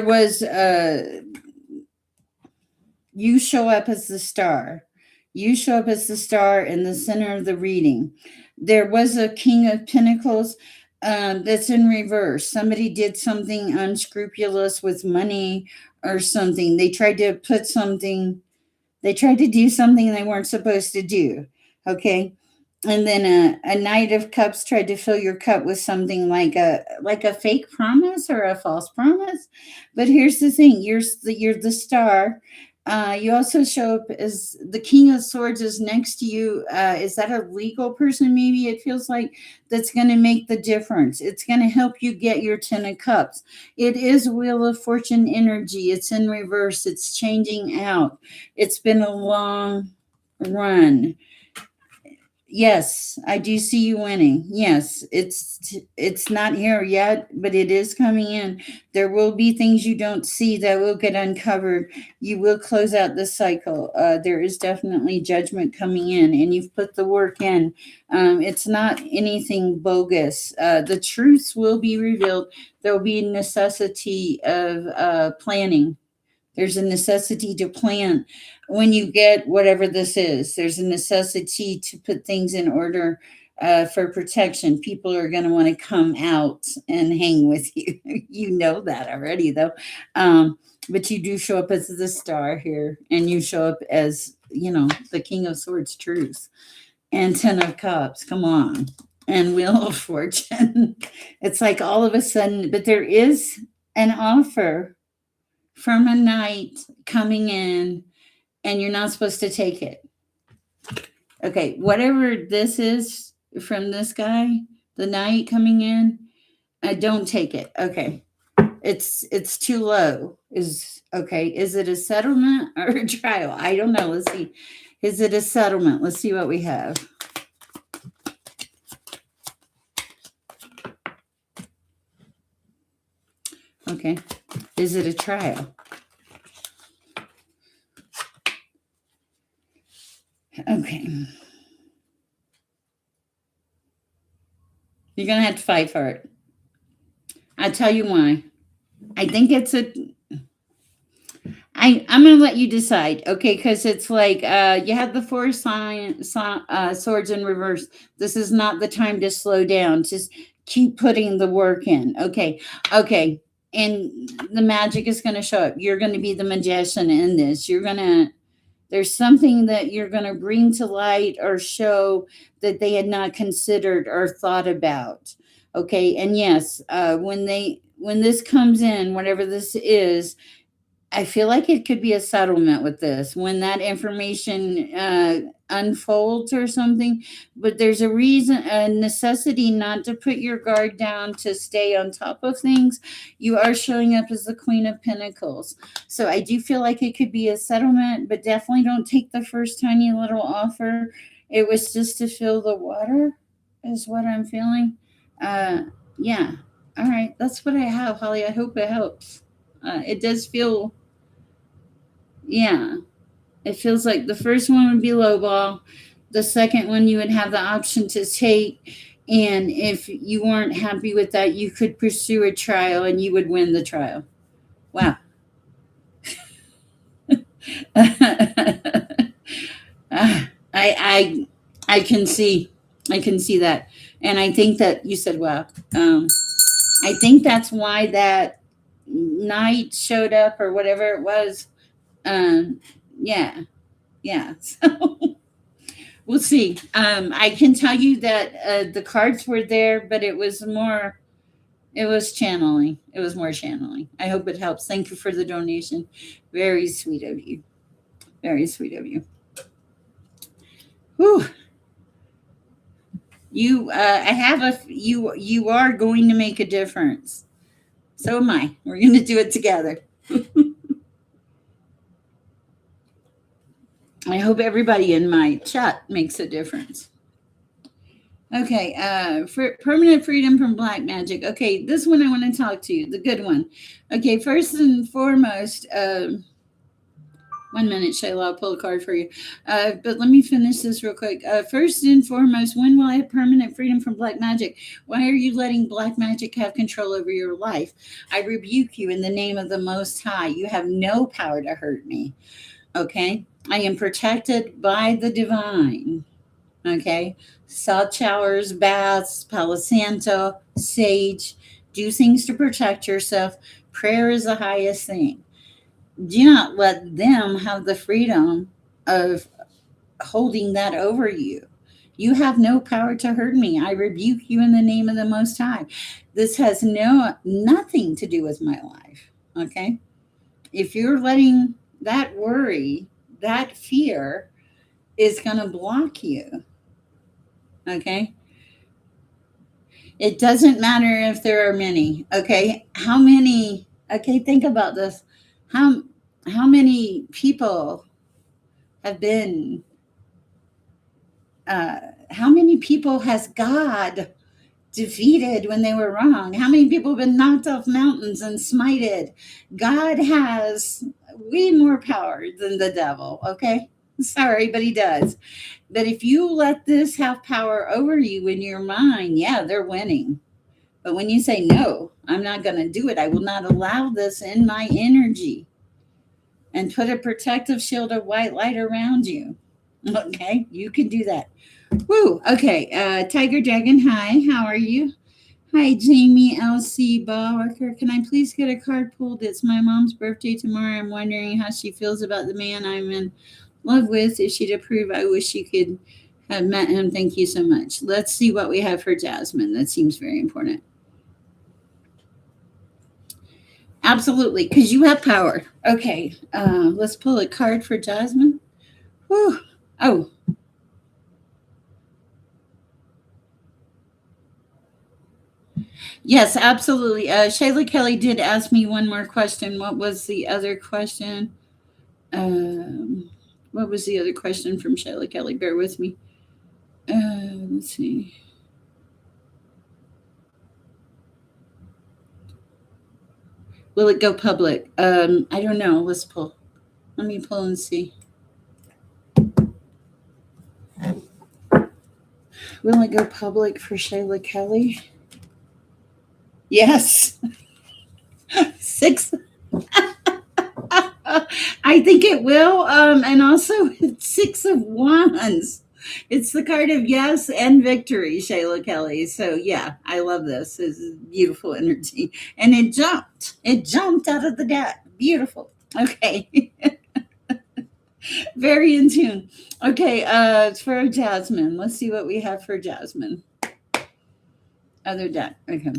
was you show up as the star. You show up as the star in the center of the reading. There was a King of Pentacles that's in reverse. Somebody did something unscrupulous with money or something. They tried to do something they weren't supposed to do. Okay. And then a Knight of Cups tried to fill your cup with something like a fake promise or a false promise. But here's the thing: you're the star. You also show up as the King of Swords is next to you. Is that a legal person? Maybe it feels like that's going to make the difference. It's going to help you get your Ten of Cups. It is Wheel of Fortune energy. It's in reverse. It's changing out. It's been a long run. Yes, I do see you winning. Yes, it's not here yet, but it is coming in. There will be things you don't see that will get uncovered. You will close out the cycle. There is definitely judgment coming in, and you've put the work in. It's not anything bogus. The truths will be revealed. There will be necessity of planning. There's a necessity to plan when you get whatever this is. There's a necessity to put things in order for protection. People are going to want to come out and hang with you. You know that already, though. But you do show up as the star here, and you show up as, the King of Swords truth and Ten of Cups. Come on. And Wheel of Fortune. It's like all of a sudden, but there is an offer from a knight coming in, and you're not supposed to take it. Okay, whatever this is from this guy, the knight coming in, don't take it. Okay, it's too low. Is it a settlement or a trial? I don't know. Let's see. Is it a settlement? Let's see what we have. Okay, is it a trial? Okay. You're going to have to fight for it. I'll tell you why. I think I'm going to let you decide, okay? Because it's like you have the Four Swords in reverse. This is not the time to slow down. Just keep putting the work in. Okay. And the magic is going to show up. You're going to be the magician in this. You're going to There's something that you're going to bring to light or show that they had not considered or thought about. Okay, and yes, when this comes in, whatever this is, I feel like it could be a settlement with this when that information unfolds or something. But there's a reason, a necessity not to put your guard down, to stay on top of things. You are showing up as the Queen of Pentacles. So I do feel like it could be a settlement, but definitely don't take the first tiny little offer. It was just to fill the water, is what I'm feeling. Uh, yeah. All right. That's what I have, Holly. I hope it helps. It does feel, yeah, it feels like the first one would be lowball. The second one you would have the option to take. And if you weren't happy with that, you could pursue a trial and you would win the trial. Wow. I can see, that. And I think that you said, wow. I think that's why that night showed up or whatever it was. Um, yeah. Yeah. So we'll see. I can tell you that the cards were there, but it was more, it was channeling. It was more channeling. I hope it helps. Thank you for the donation. Very sweet of you. Very sweet of you. Whew. I have you are going to make a difference. So am I. We're going to do it together. I hope everybody in my chat makes a difference. Okay, for permanent freedom from black magic. Okay, this one I want to talk to you, the good one. Okay, first and foremost, 1 minute, Shayla, I'll pull a card for you. But let me finish this real quick. First and foremost, when will I have permanent freedom from black magic? Why are you letting black magic have control over your life? I rebuke you in the name of the Most High. You have no power to hurt me. Okay, I am protected by the divine. Okay, salt showers, baths, Palo Santo, sage, do things to protect yourself. Prayer is the highest thing. Do not let them have the freedom of holding that over you. You have no power to hurt me. I rebuke you in the name of the Most High. This has nothing to do with my life. Okay, if you're letting that worry, that fear is going to block you. Okay, it doesn't matter if there are many. Okay, how many? Okay, think about this. How many people have been? How many people has God defeated when they were wrong? How many people have been knocked off mountains and smited? God has way more power than the devil. Okay, sorry, but he does. But if you let this have power over you in your mind, yeah, they're winning. But when you say, no, I'm not going to do it, I will not allow this in my energy, and put a protective shield of white light around you. Okay, you can do that. Woo. Okay, Tiger Dragon, hi, how are you? Hi, Jamie L.C. Ballworker. Can I please get a card pulled? It's my mom's birthday tomorrow. I'm wondering how she feels about the man I'm in love with. If she'd approve, I wish you could have met him. Thank you so much. Let's see what we have for Jasmine. That seems very important. Absolutely, because you have power. Okay, let's pull a card for Jasmine. Whew. Oh. Yes, absolutely. Shayla Kelly did ask me one more question. What was the other question? What was the other question from Shayla Kelly? Bear with me. Let's see. Will it go public? I don't know. Let's pull. Let me pull and see. Will it go public for Shayla Kelly? Yes. 6. I think it will. And also, it's 6 of Wands. It's the card of yes and victory, Shayla Kelly. So, yeah, I love this. This is beautiful energy. And it jumped. It jumped out of the deck. Beautiful. Okay. Very in tune. Okay, for Jasmine, let's see what we have for Jasmine. Other deck. Okay.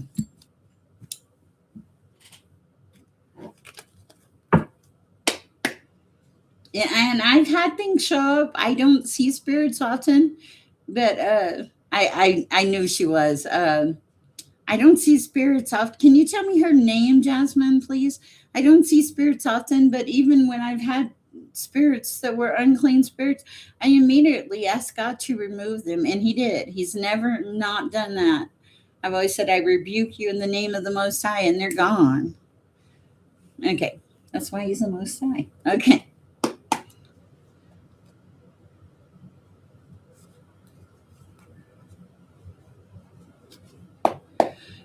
Yeah, and I've had things show up. I don't see spirits often, but I knew she was. I don't see spirits often. Can you tell me her name, Jasmine, please? I don't see spirits often, but even when I've had spirits that were unclean spirits, I immediately asked God to remove them, and He did. He's never not done that. I've always said, I rebuke you in the name of the Most High, and they're gone. Okay, that's why He's the Most High. Okay.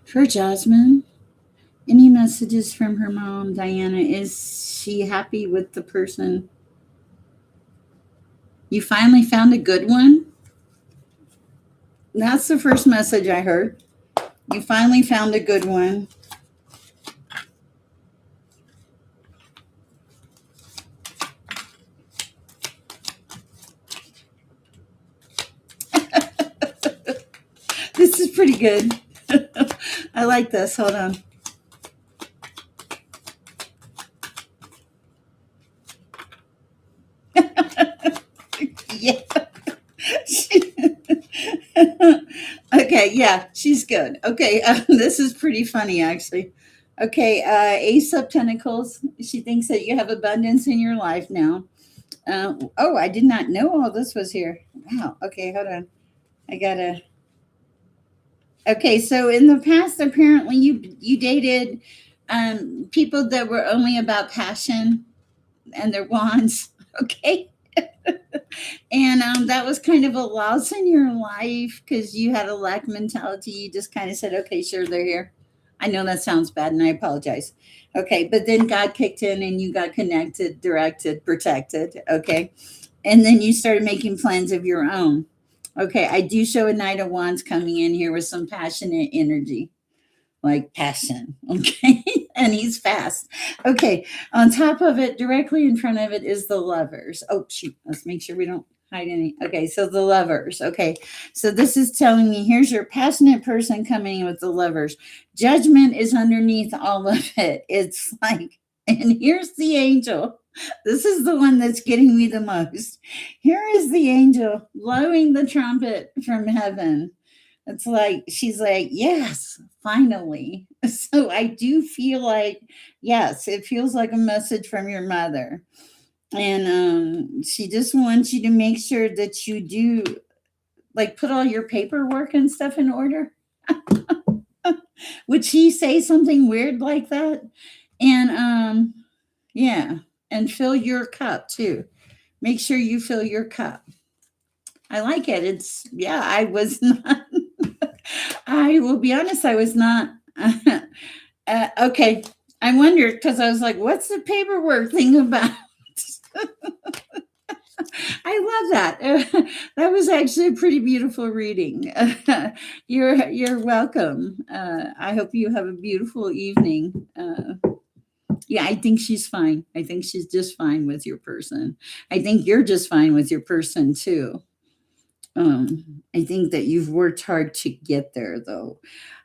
For Jasmine, any messages from her mom, Diana? Is she happy with the person? You finally found a good one? That's the first message I heard. You finally found a good one. This is pretty good. I like this. Hold on. Yeah. Okay, yeah, she's good. Okay, this is pretty funny, actually. Okay, Ace of Pentacles. She thinks that you have abundance in your life now. Oh, I did not know all this was here. Wow. Okay, hold on. I gotta. Okay, so in the past, apparently you dated people that were only about passion and their wands. Okay, and that was kind of a loss in your life because you had a lack mentality. You just kind of said, okay, sure, they're here. I know that sounds bad and I apologize. Okay, but then God kicked in and you got connected, directed, protected. Okay, and then you started making plans of your own. Okay, I do show a Knight of Wands coming in here with some passionate energy, like passion. Okay, and he's fast. Okay, on top of it, directly in front of it is the Lovers. Oh, shoot, let's make sure we don't hide any. Okay, so the Lovers. Okay, so this is telling me here's your passionate person coming in with the Lovers. Judgment is underneath all of it. It's like, and here's the angel. This is the one that's getting me the most. Here is the angel blowing the trumpet from heaven. It's like, she's like, yes, finally. So I do feel like, yes, it feels like a message from your mother. And she just wants you to make sure that you do, like, put all your paperwork and stuff in order. Would she say something weird like that? And yeah, and fill your cup too. Make sure you fill your cup. I like it. It's, yeah, I was not, I will be honest, I was not. Okay. I wondered because I was like, what's the paperwork thing about? I love that. That was actually a pretty beautiful reading. You're welcome. I hope you have a beautiful evening. Yeah, I think she's fine. I think she's just fine with your person. I think you're just fine with your person too. I think that you've worked hard to get there, though.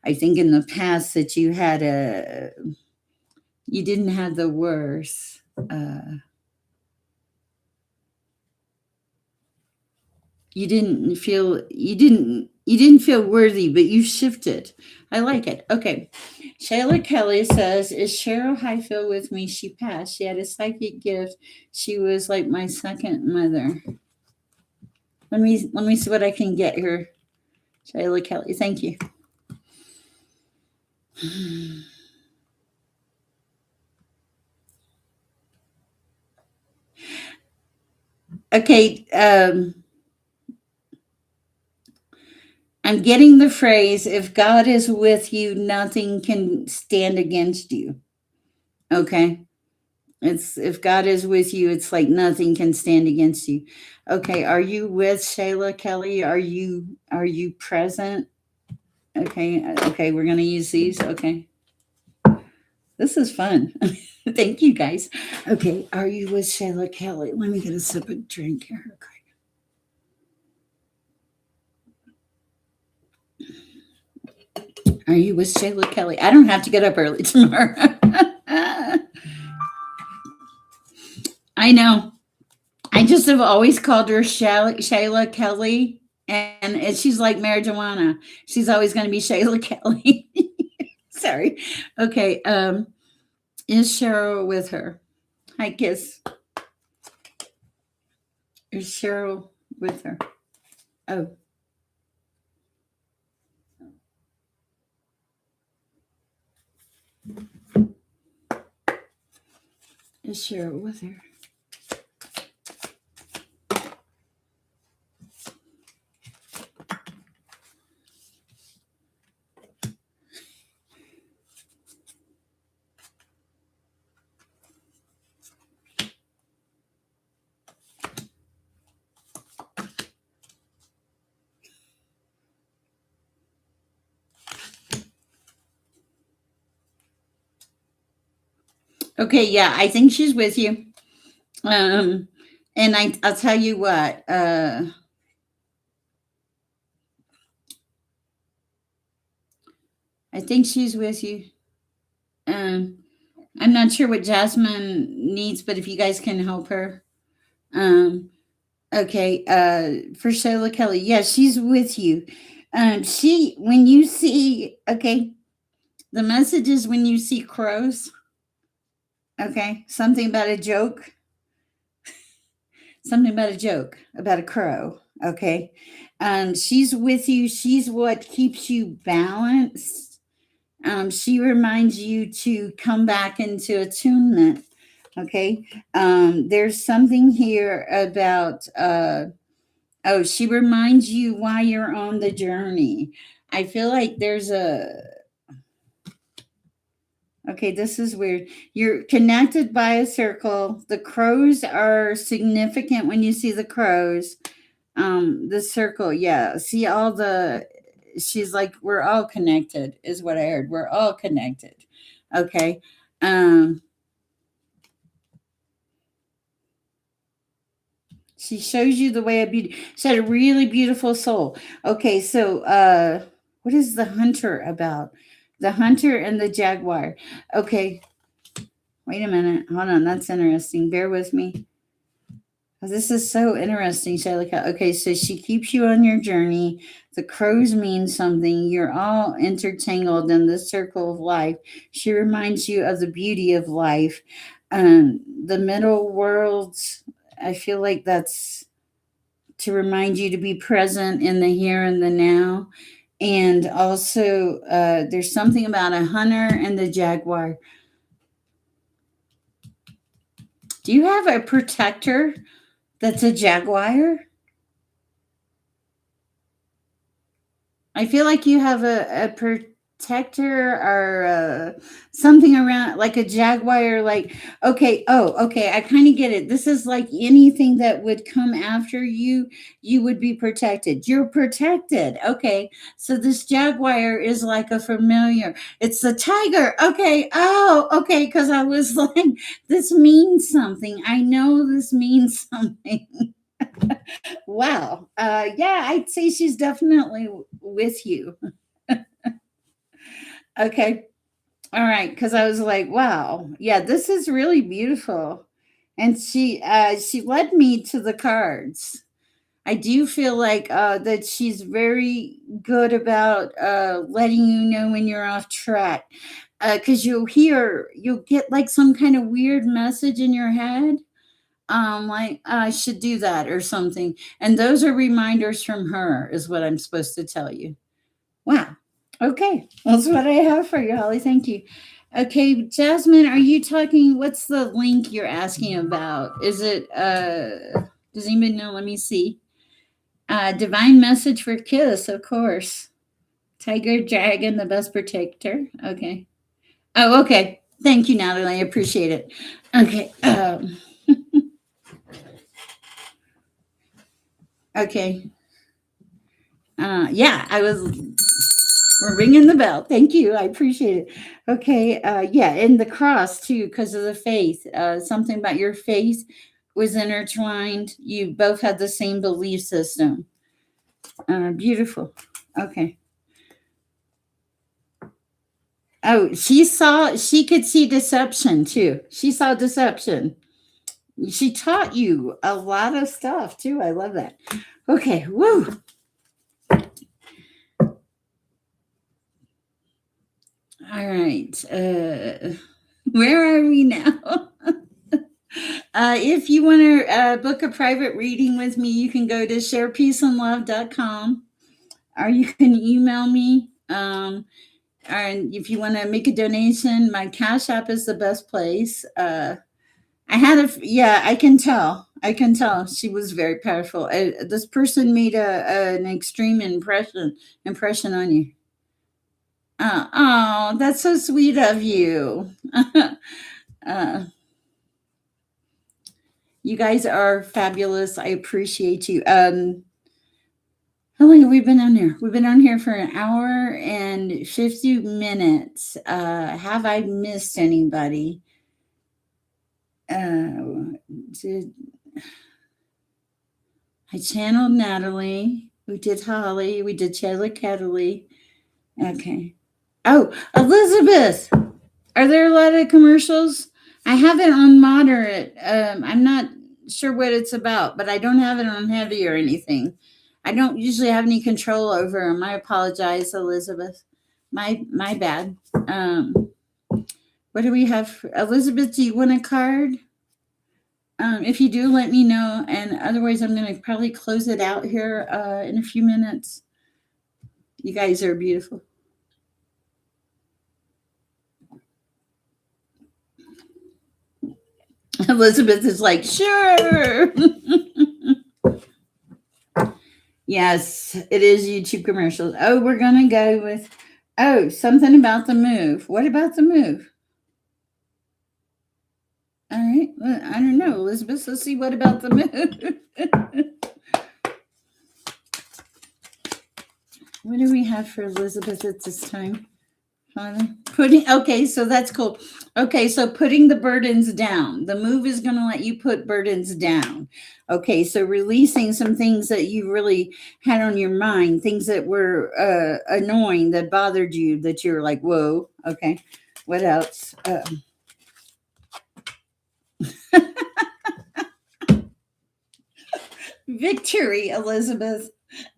I think in the past that you didn't have the worst. You didn't feel worthy, but you shifted. I like it. Okay. Shayla Kelly says, is Cheryl Highfield with me? She passed. She had a psychic gift. She was like my second mother. Let me see what I can get here. Shayla Kelly, thank you. Okay, I'm getting the phrase, if God is with you, nothing can stand against you. Okay. It's, if God is with you, it's like nothing can stand against you. Okay, are you with Shayla Kelly? Are you present? Okay, okay, we're gonna use these. Okay. This is fun. Thank you guys. Okay, are you with Shayla Kelly? Let me get a sip of drink here. Okay. Are you with Shayla Kelly? I don't have to get up early tomorrow. I know. I just have always called her Shayla Kelly, and she's like marijuana. She's always going to be Shayla Kelly. Sorry. Okay. Is Cheryl with her? Hi, Kiss. Is Cheryl with her? Oh, is Cheryl with her? Okay, yeah, I think she's with you. Um, and I'll tell you what. I think she's with you. Um, I'm not sure what Jasmine needs, but if you guys can help her. Um, okay, for Shayla Kelly, yeah, she's with you. She when you see okay, the message is when you see crows. Okay, something about a joke about a crow. Okay, she's with you. She's what keeps you balanced. She reminds you to come back into attunement. Okay, there's something here about. Oh, she reminds you why you're on the journey. I feel like there's a. Okay, this is weird. You're connected by a circle. The crows are significant when you see the crows. The circle, yeah. See all the. She's like, we're all connected, is what I heard. We're all connected. Okay. Um, she shows you the way of beauty. She had a really beautiful soul. Okay, so what is the hunter about? The hunter and the jaguar. Okay, wait a minute. Hold on, that's interesting. Bear with me. This is so interesting, Shalika. Okay, so she keeps you on your journey. The crows mean something. You're all intertangled in the circle of life. She reminds you of the beauty of life. The middle worlds, I feel like that's to remind you to be present in the here and the now. And also, there's something about a hunter and the jaguar. Do you have a protector that's a jaguar? I feel like you have a protector or something around like a jaguar. Like, okay, oh, okay, I kind of get it. This is like anything that would come after you, you would be protected. You're protected. Okay, so this jaguar is like a familiar. It's the tiger. Okay, oh, okay, because I was like, this means something. I know this means something. Wow. Yeah, I'd say she's definitely with you. Okay. All right. Because I was like, wow. Yeah, this is really beautiful. And she led me to the cards. I do feel like that she's very good about letting you know when you're off track. Because you'll get like some kind of weird message in your head like I should do that or something. And those are reminders from her, is what I'm supposed to tell you. Wow. Okay. That's what I have for you, Holly. Thank you. Okay, Jasmine, are you talking? What's the link you're asking about? Is it, does anybody know? Let me see. Divine message for Kiss, of course. Tiger Dragon, the best protector. Okay. Oh, okay. Thank you, Natalie. I appreciate it. Okay. Okay. Yeah, I was. We're ringing the bell. Thank you. I appreciate it. Okay. Yeah. And the cross, too, because of the faith. Something about your faith was intertwined. You both had the same belief system. Beautiful. Okay. Oh, she could see deception, too. She saw deception. She taught you a lot of stuff, too. I love that. Okay. Woo. All right. Where are we now? If you want to book a private reading with me, you can go to sherpeaceandlove.com, or you can email me. And if you want to make a donation, my Cash App is the best place. Yeah, I can tell. I can tell she was very powerful. This person made an extreme impression on you. Oh, that's so sweet of you. uh, you guys are fabulous. I appreciate you. How long have we been on here? We've been on here for an hour and 50 minutes. Have I missed anybody? Did I channeled Natalie? We did Holly. We did Chadley Cataly. Okay. Oh, Elizabeth. Are there a lot of commercials? I have it on moderate. I'm not sure what it's about, but I don't have it on heavy or anything. I don't usually have any control over them. I apologize, Elizabeth. My bad. What do we have? Elizabeth, do you want a card? If you do, let me know. And otherwise, I'm going to probably close it out here in a few minutes. You guys are beautiful. Elizabeth is like, sure. Yes, it is YouTube commercials. Oh, we're going to go with, something about the move. What about the move? All right. Well, I don't know, Elizabeth. Let's see. What about the move? What do we have for Elizabeth at this time? Okay, so that's cool. Okay, so putting the burdens down. The move is going to let you put burdens down. Okay, so releasing some things that you really had on your mind, things that were annoying, that bothered you, that you're like, whoa. Okay, what else? Victory, Elizabeth.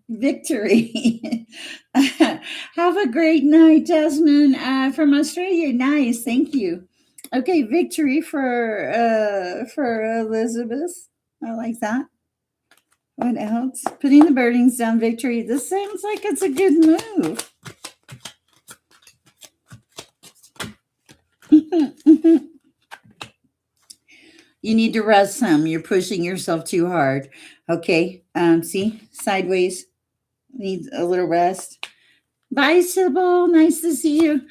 Victory. Have a great night, Jasmine, from Australia. Nice, thank you. Okay, victory for Elizabeth. I like that. What else? Putting the burdens down, victory. This sounds like it's a good move. You need to rest some. You're pushing yourself too hard. Okay. See, sideways. Needs a little rest. Bye, Sybil. Nice to see you.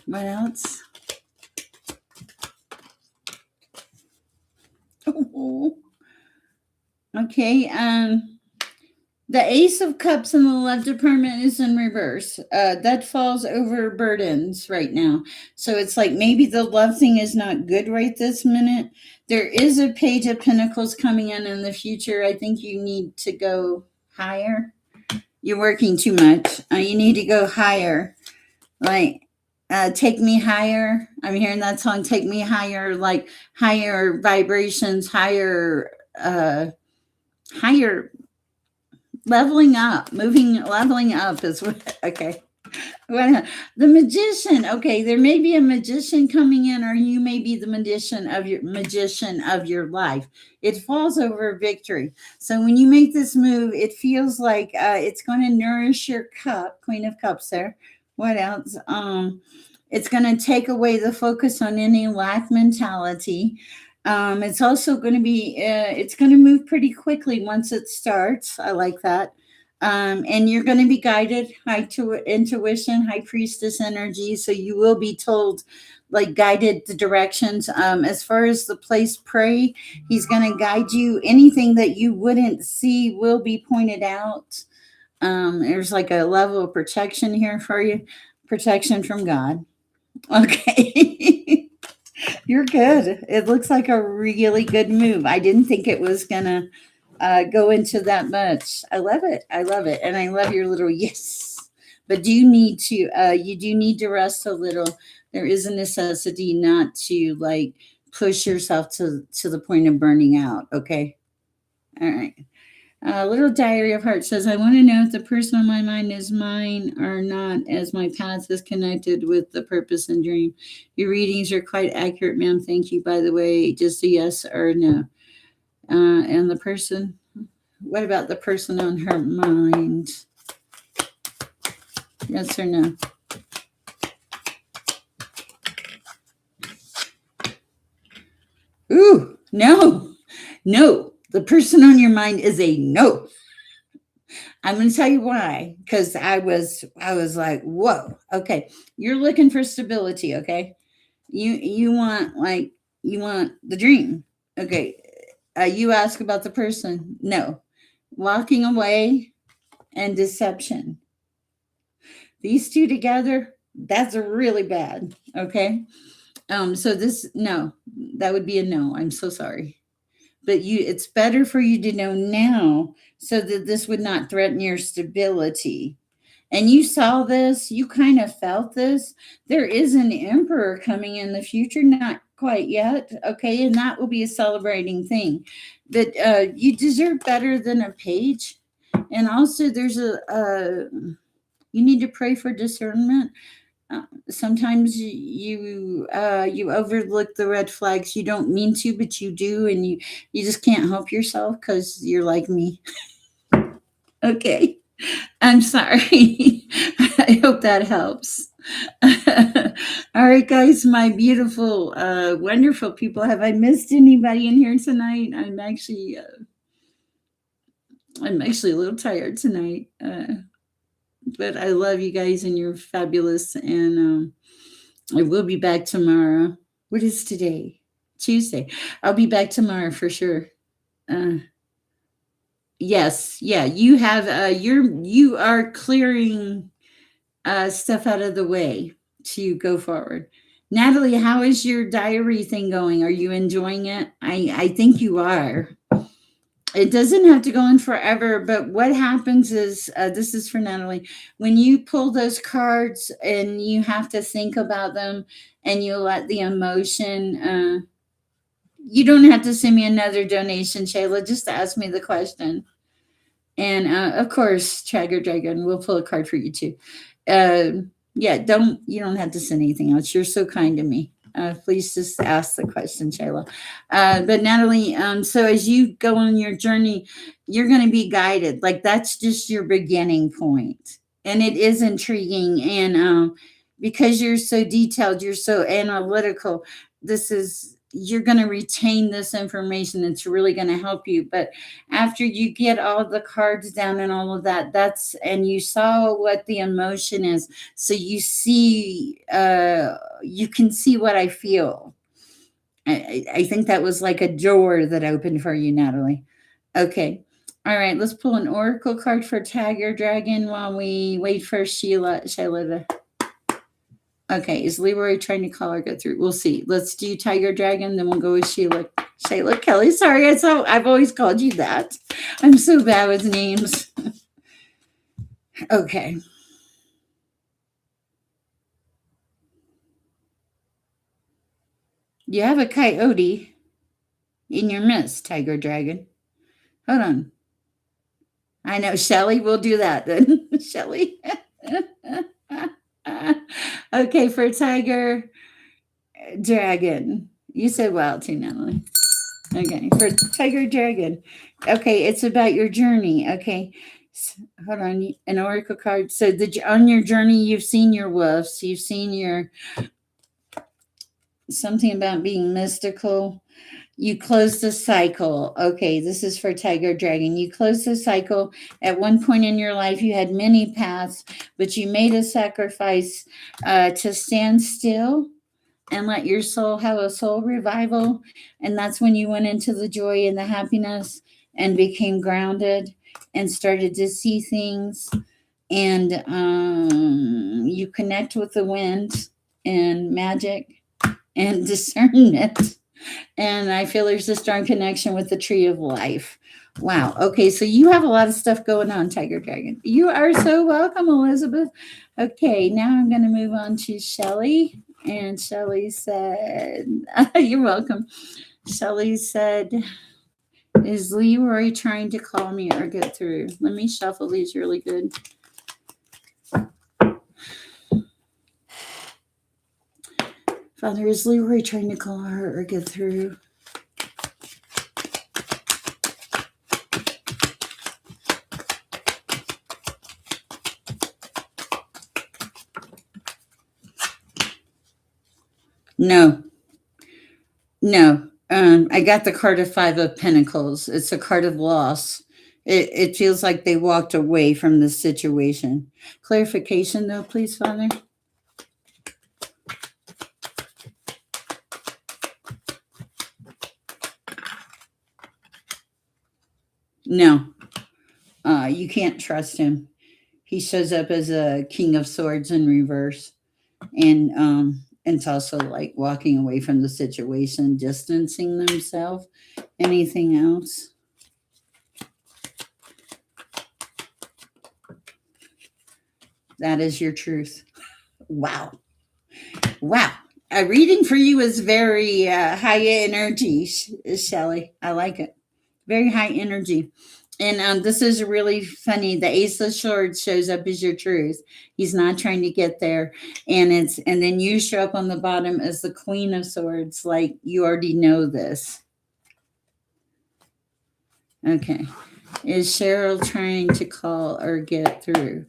What else? Oh. Okay. The Ace of Cups in the love department is in reverse. That falls over burdens right now. So it's like maybe the love thing is not good right this minute. There is a Page of Pentacles coming in the future. I think you need to go higher. You're working too much. You need to go higher. Like, take me higher. I'm hearing that song, Take Me Higher, like higher vibrations, higher leveling up, leveling up is what, okay. The Magician. Okay, there may be a magician coming in, or you may be the magician of your life. It falls over victory. So when you make this move, it feels like it's going to nourish your cup, Queen of Cups there. What else? It's going to take away the focus on any lack mentality. It's also going to be, it's going to move pretty quickly once it starts. I like that. And you're going to be guided, high intuition, high priestess energy. So you will be told, like, guided the directions. As far as the place, pray. He's going to guide you. Anything that you wouldn't see will be pointed out. There's like a level of protection here for you, protection from God. Okay. You're good. It looks like a really good move. I didn't think it was gonna go into that much. I love it. I love it, and I love your little yes. But do you need to? You do need to rest a little. There is a necessity not to like push yourself to the point of burning out. Okay. All right. Little Diary of Heart says, I want to know if the person on my mind is mine or not, as my path is connected with the purpose and dream. Your readings are quite accurate, ma'am. Thank you, by the way. Just a yes or no. And the person, what about the person on her mind? Yes or no? Ooh, no, no. The person on your mind is a no. I'm going to tell you why, because I was like, whoa, okay. You're looking for stability, okay? You want like you want the dream, okay? You ask about the person, no. Walking away and deception. These two together, that's really bad, okay? So this no, that would be a no. I'm so sorry. But it's better for you to know now so that this would not threaten your stability. And you saw this, you kind of felt this. There is an emperor coming in the future, not quite yet, okay? And that will be a celebrating thing. But you deserve better than a page. And also, there's you need to pray for discernment. Sometimes you overlook the red flags. You don't mean to, but you do, and you just can't help yourself because you're like me. Okay, I'm sorry. I hope that helps. All right, guys, my beautiful, wonderful people. Have I missed anybody in here tonight? I'm actually a little tired tonight. But I love you guys and you're fabulous. And I will be back tomorrow. What is today? Tuesday. I'll be back tomorrow for sure. Uh, yes, yeah. You have you are clearing stuff out of the way to go forward. Natalie, how is your diary thing going? Are you enjoying it? I think you are. It doesn't have to go on forever, but what happens is this is for Natalie. When you pull those cards and you have to think about them and you let the emotion, you don't have to send me another donation, Shayla. Just ask me the question. And of course, Tragger Dragon will pull a card for you too. Yeah, you don't have to send anything else. You're so kind to me. Please just ask the question, Shayla. But Natalie, so as you go on your journey, you're going to be guided. Like that's just your beginning point, and it is intriguing. And because you're so detailed, you're so analytical. You're going to retain this information. It's really going to help you. But after you get all the cards down and all of that, and you saw what the emotion is, so you can see what I feel. I think that was like a door that opened for you, Natalie. Okay. All right, let's pull an oracle card for Tiger Dragon while we wait for Sheila to. Okay, is Leroy trying to call or go through? We'll see. Let's do Tiger Dragon, then we'll go with Sheila. Shayla Kelly. Sorry, I've always called you that. I'm so bad with names. Okay. You have a coyote in your midst, Tiger Dragon. Hold on. I know, Shelly. We'll do that then. Shelly. Okay, for Tiger Dragon. You said wild too, Natalie. Okay, for Tiger Dragon. Okay, it's about your journey. Okay, hold on. An oracle card. So on your journey, you've seen your wolves. You've seen your something about being mystical. You close the cycle. Okay, this is for Tiger Dragon. You close the cycle. At one point in your life, you had many paths, but you made a sacrifice to stand still and let your soul have a soul revival. And that's when you went into the joy and the happiness and became grounded. and started to see things. And you connect with the wind and magic and discernment. And I feel there's a strong connection with the tree of life. Wow. Okay, so you have a lot of stuff going on, Tiger Dragon. You are so welcome, Elizabeth. Okay, now I'm going to move on to Shelly. And Shelly said, you're welcome. Shelly said, is Leroy trying to call me or get through? Let me shuffle these really good. Father, is Leroy trying to call her or get through? No. I got the card of Five of Pentacles. It's a card of loss. It feels like they walked away from the situation. Clarification, though, please, Father. No, you can't trust him. He shows up as a King of Swords in reverse, and it's also like walking away from the situation, distancing themselves. Anything else? That is your truth. Wow. A reading for you is very high energy, Shelly. I like it. Very high energy. And this is really funny. The Ace of Swords shows up as your truth. He's not trying to get there. And then you show up on the bottom as the Queen of Swords, like you already know this. Okay. Is Cheryl trying to call or get through?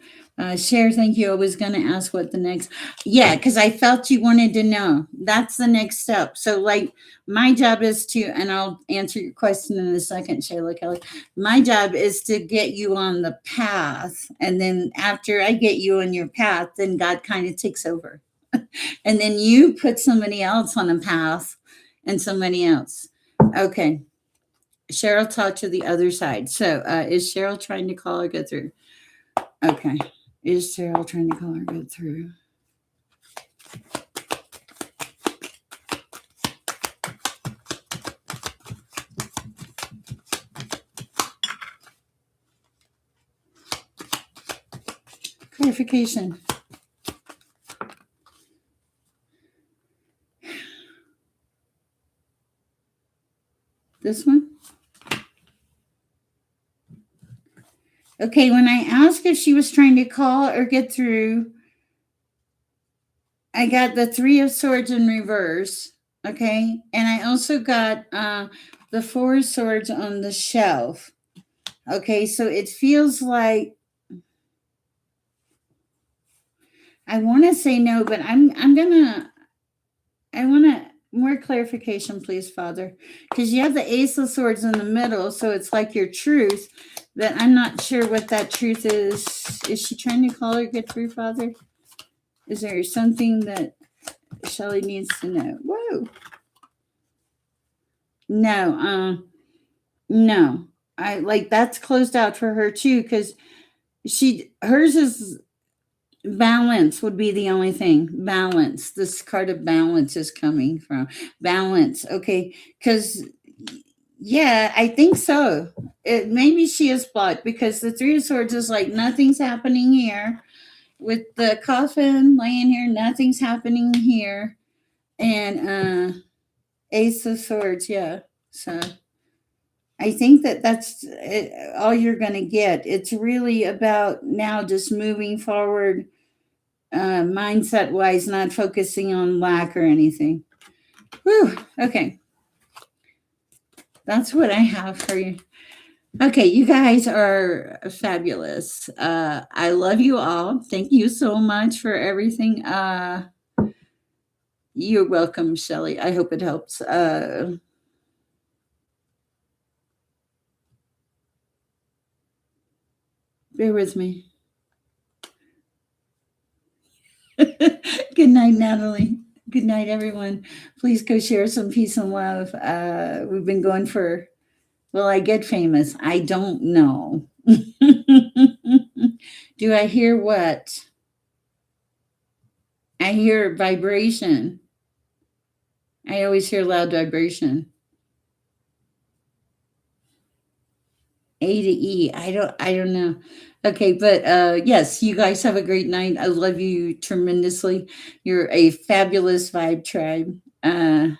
Sher, thank you. I was going to ask what the next. Yeah, because I felt you wanted to know. That's the next step. So, like, my job is to, and I'll answer your question in a second, Shayla Kelly. My job is to get you on the path. And then after I get you on your path, then God kind of takes over. And then you put somebody else on a path and somebody else. Okay. Cheryl talked to the other side. So is Cheryl trying to call or go through? Okay. Is Cheryl trying to call or go through? Clarification. This one? Okay, when I asked if she was trying to call or get through, I got the Three of Swords in reverse. Okay, and I also got the Four of Swords on the shelf. Okay, so it feels like I want to say no, but I want to more clarification, please, Father, because you have the Ace of Swords in the middle, so it's like your truth. But I'm not sure what that truth is. Is she trying to call or get through, Father? Is there something that Shelly needs to know? Whoa. No. I like that's closed out for her too, because hers is balance would be the only thing. Balance. This card of balance is coming from balance. Okay, because yeah, I think so. Maybe she is blocked because the Three of Swords is like nothing's happening here. With the coffin laying here, nothing's happening here. And Ace of Swords, yeah. So I think that's all you're going to get. It's really about now just moving forward, mindset wise, not focusing on lack or anything. Whew, okay. That's what I have for you. Okay, you guys are fabulous. I love you all. Thank you so much for everything. You're welcome, Shelly. I hope it helps. Bear with me. Good night, Natalie. Good night, everyone. Please go share some peace and love. We've been going for Will I get famous? I don't know. Do I hear what? I hear vibration. I always hear loud vibration. A to E. I don't know. Okay, but yes, you guys have a great night. I love you tremendously. You're a fabulous vibe tribe. Tone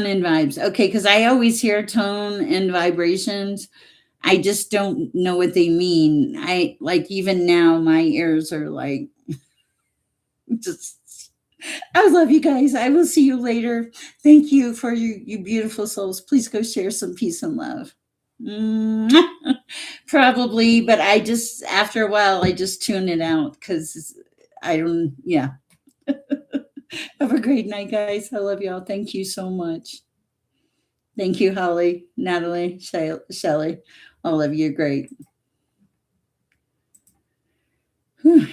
and vibes. Okay, because I always hear tone and vibrations. I just don't know what they mean. I like even now my ears are like just I love you guys. I will see you later. Thank you for you beautiful souls. Please go share some peace and love. Mwah. Probably, but I just after a while I just tune it out because I don't. Yeah. Have a great night, guys. I love y'all. Thank you so much. Thank you, Holly, Natalie, Shelly. All of you are great. Whew.